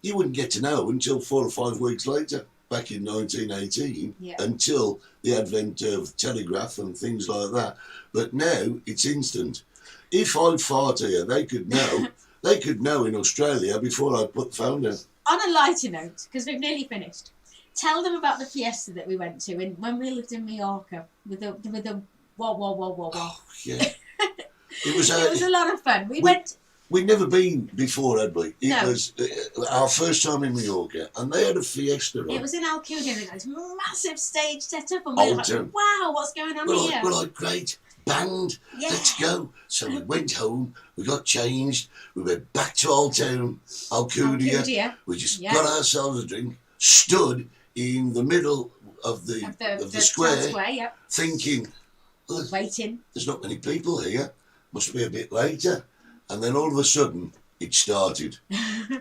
you wouldn't get to know until 4 or 5 weeks later. Back in 1918, until the advent of telegraph and things like that. But now it's instant. If I fart here, they could know. They could know in Australia before I put the phone down. On a lighter note, because we've nearly finished, tell them about the fiesta that we went to when we lived in Mallorca with the wah. Oh, yeah. It was a lot of fun. We went. We'd never been before, had we? It No. was our first time in Mallorca, and they had a fiesta on. It was in Alcudia, and this massive stage set up, and we were like, wow, what's going on here? We're like, great, band, let's go. So we went home, we got changed, we went back to Old Town, Alcudia. We just got ourselves a drink, stood in the middle of the square, thinking, waiting. There's not many people here, must be a bit later. And then all of a sudden, it started.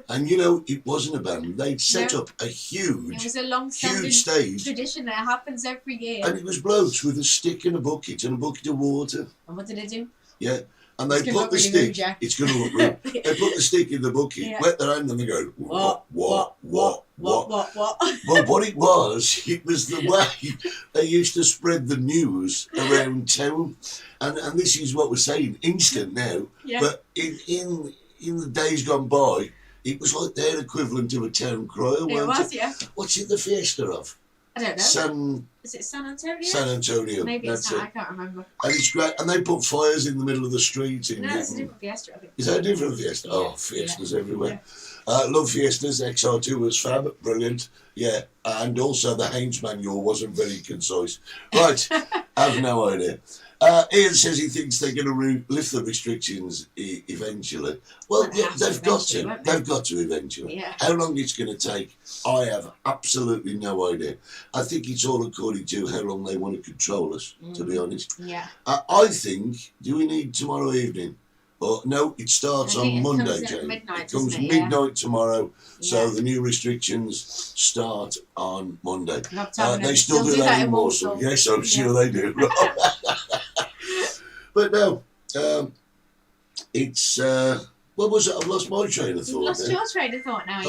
And you know, it wasn't a band. They'd set up a huge stage. Tradition that happens every year. And it was blokes with a stick and a bucket of water. And what did they do? Yeah. And they put the stick. It's going to look rude. They put the stick in the bucket, wet their hand, and they go, what? Well, what it was the way they used to spread the news around town. And this is what we're saying, instant now. Yeah. But in the days gone by, it was like their equivalent of a town crier. It was, yeah. What's it the fiesta of? I don't know. Is it San Antonio? San Antonio. Maybe it's that, I can't remember. And it's great. And they put fires in the middle of the street. No, it's a different fiesta, I think. Is that a different fiesta? Yeah. Oh, fiestas everywhere. Yeah. Love fiestas. XR2 was fab. Brilliant. Yeah. And also the Haynes manual wasn't very concise. Right. I have no idea. Ian says he thinks they're going to lift the restrictions eventually. Well, they've got to. They've got to eventually. Yeah. How long it's going to take, I have absolutely no idea. I think it's all according to how long they want to control us, to be honest. Yeah. I think, do we need tomorrow evening? Or no, it starts on Monday, Jane. It comes midnight tomorrow, so the new restrictions start on Monday. They still do that in Warsaw. Yes, I'm sure they do. But no, it's what was it? I've lost my train of thought. You've lost your train of thought now,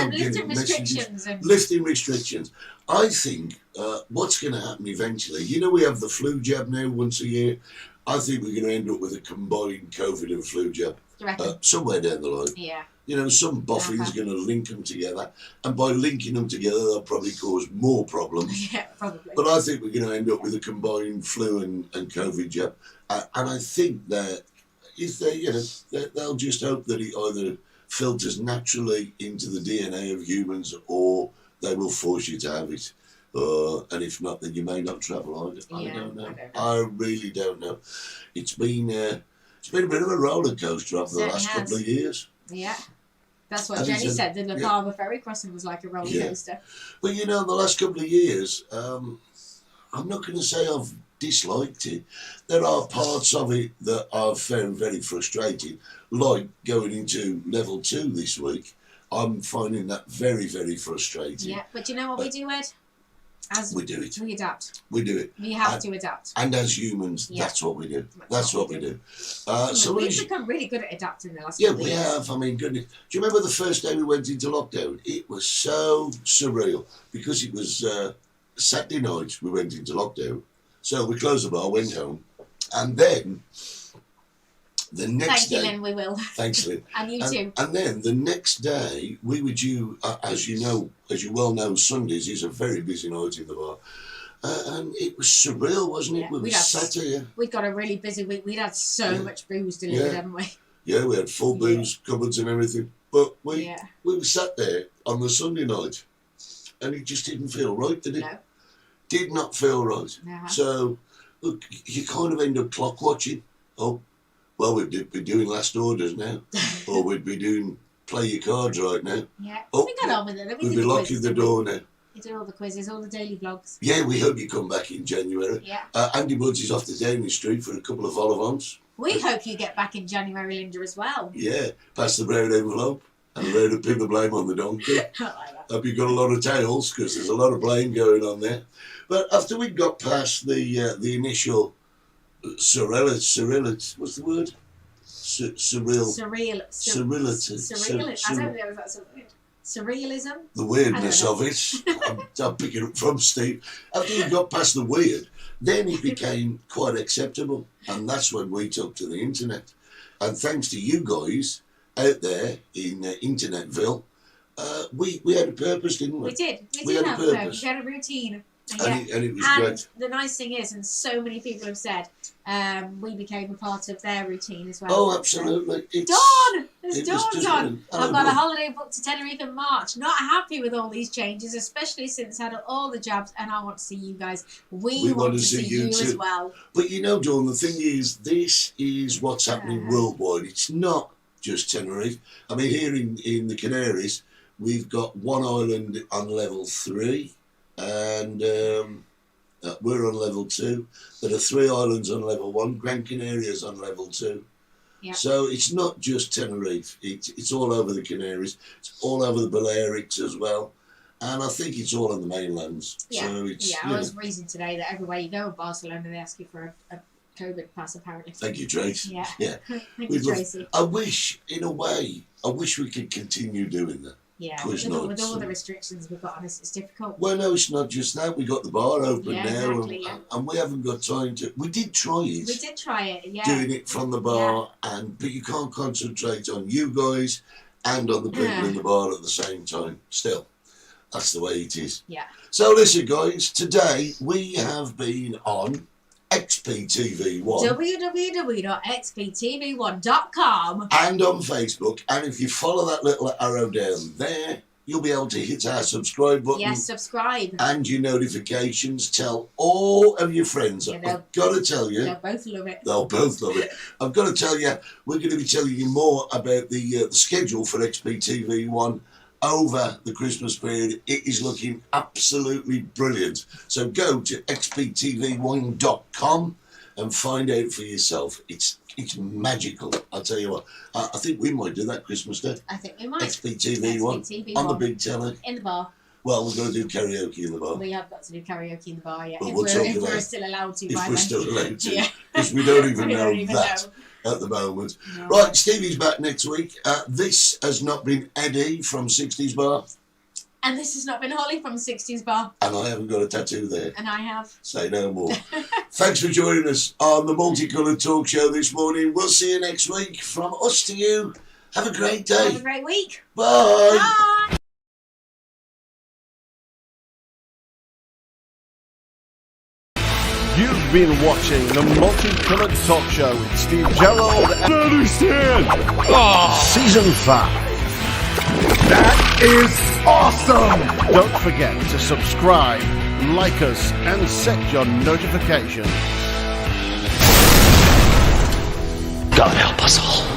lifting restrictions. Lifting restrictions. I think what's going to happen eventually. You know, we have the flu jab now once a year. I think we're going to end up with a combined COVID and flu jab somewhere down the line. Yeah. You know, some boffin's going to link them together, and by linking them together, they'll probably cause more problems. Yeah, probably. But I think we're going to end up with a combined flu and COVID jab, and I think that if they'll just hope that it either filters naturally into the DNA of humans, or they will force you to have it. And if not, then you may not travel either. I don't know. I really don't know. It's been a bit of a roller coaster over the last couple of years. Yeah. That's what Jenny said. The La Palma ferry crossing was like a roller coaster. But the last couple of years, I'm not going to say I've disliked it. There are parts of it that I've found very frustrating, like going into level 2 this week. I'm finding that very, very frustrating. Yeah, but you know what we do, Ed? We do it. We adapt. We do it. We have to adapt. And as humans, that's what we do. That's what we do. So we've become really good at adapting in the last couple of years. Have. I mean, goodness. Do you remember the first day we went into lockdown? It was so surreal because it was Saturday night we went into lockdown. So we closed the bar, went home, and then the next day... Thank you, Lynn, we will. Thanks, Lynn. And you too. And then the next day, we were due, as you well know, Sundays is a very busy night in the bar. And it was surreal, wasn't it? We sat here. We'd got a really busy week. We'd had so much booze delivered, hadn't we? Yeah, we had full booze, cupboards and everything. But we were sat there on the Sunday night, and it just didn't feel right, did it? No. Did not feel right. No. So, look, you kind of end up clock watching. Oh, well, we'd be doing last orders now. Or we'd be doing play your cards right now. Yeah. We got on with it. We'd be locking the door now. We did all the quizzes, all the daily vlogs. Yeah, we hope you come back in January. Yeah. Andy Buds is off to Downing Street for a couple of vol-au-vents. We hope you get back in January, Linda, as well. Yeah, pass the brown envelope and ready to pin the blame on the donkey. Hope you got a lot of tails, because there's a lot of blame going on there. But after we got past the initial surreality, what's the word? Surreality. I don't know if that's a word. Surrealism? The weirdness of it. I'm picking up from Steve. After we got past the weird, then it became quite acceptable. And that's when we took to the internet. And thanks to you guys out there in Internetville, we had a purpose, didn't we? We did. We did have a purpose. We had a routine. And it was great. The nice thing is, and so many people have said, we became a part of their routine as well. Oh, absolutely. Dawn! There's Dawn's on. I've got a holiday booked to Tenerife in March. Not happy with all these changes, especially since I had all the jabs, and I want to see you guys. We want to see you as well. But Dawn, the thing is, this is what's happening worldwide. It's not just Tenerife. I mean, here in the Canaries, we've got one island on level 3. And we're on level 2. There are 3 islands on level 1. Gran Canaria's on level 2. Yep. So it's not just Tenerife. It's all over the Canaries. It's all over the Balearics as well. And I think it's all on the mainlands. Yeah, so it's, I was reading today that everywhere you go in Barcelona, they ask you for a COVID pass, apparently. Thank you, Trace. Yeah. Thank you, Tracy. I wish, in a way, we could continue doing that. Yeah, with all the restrictions we've got on us, it's difficult. Well, no, it's not just that. We got the bar open now, exactly, and we haven't got time to. We did try it. We did try it, yeah. Doing it from the bar, but you can't concentrate on you guys and on the people in the bar at the same time. Still, that's the way it is. Yeah. So listen, guys. Today we have been on XPTV1. www.xptv1.com and on Facebook, and if you follow that little arrow down there, you'll be able to hit our subscribe button. Yes, subscribe. And your notifications. Tell all of your friends. I've got to tell you. They'll both love it. They'll both love it. I've got to tell you, we're going to be telling you more about the schedule for XPTV1 over the Christmas period. It is looking absolutely brilliant. So go to xptv1.com and find out for yourself. It's magical. I'll tell you what. I think we might do that Christmas Day. I think we might. XPTV1 on the big telly. In the bar. Well, we're going to do karaoke in the bar. We have got to do karaoke in the bar, yeah. But If we're still allowed to. If we're still allowed to. Yeah. Because we don't even know that at the moment. No. Right, Stevie's back next week. This has not been Eddie from 60s Bar. And this has not been Hollie from 60s Bar. And I haven't got a tattoo there. And I have. Say no more. Thanks for joining us on the Multicoloured Talk Show this morning. We'll see you next week. From us to you, have a great day. Have a great week. Bye. Bye. You've been watching the Multicoloured Talk Show with Steve Gerald and Understand? Season 5. That is awesome! Don't forget to subscribe, like us, and set your notifications. God help us all.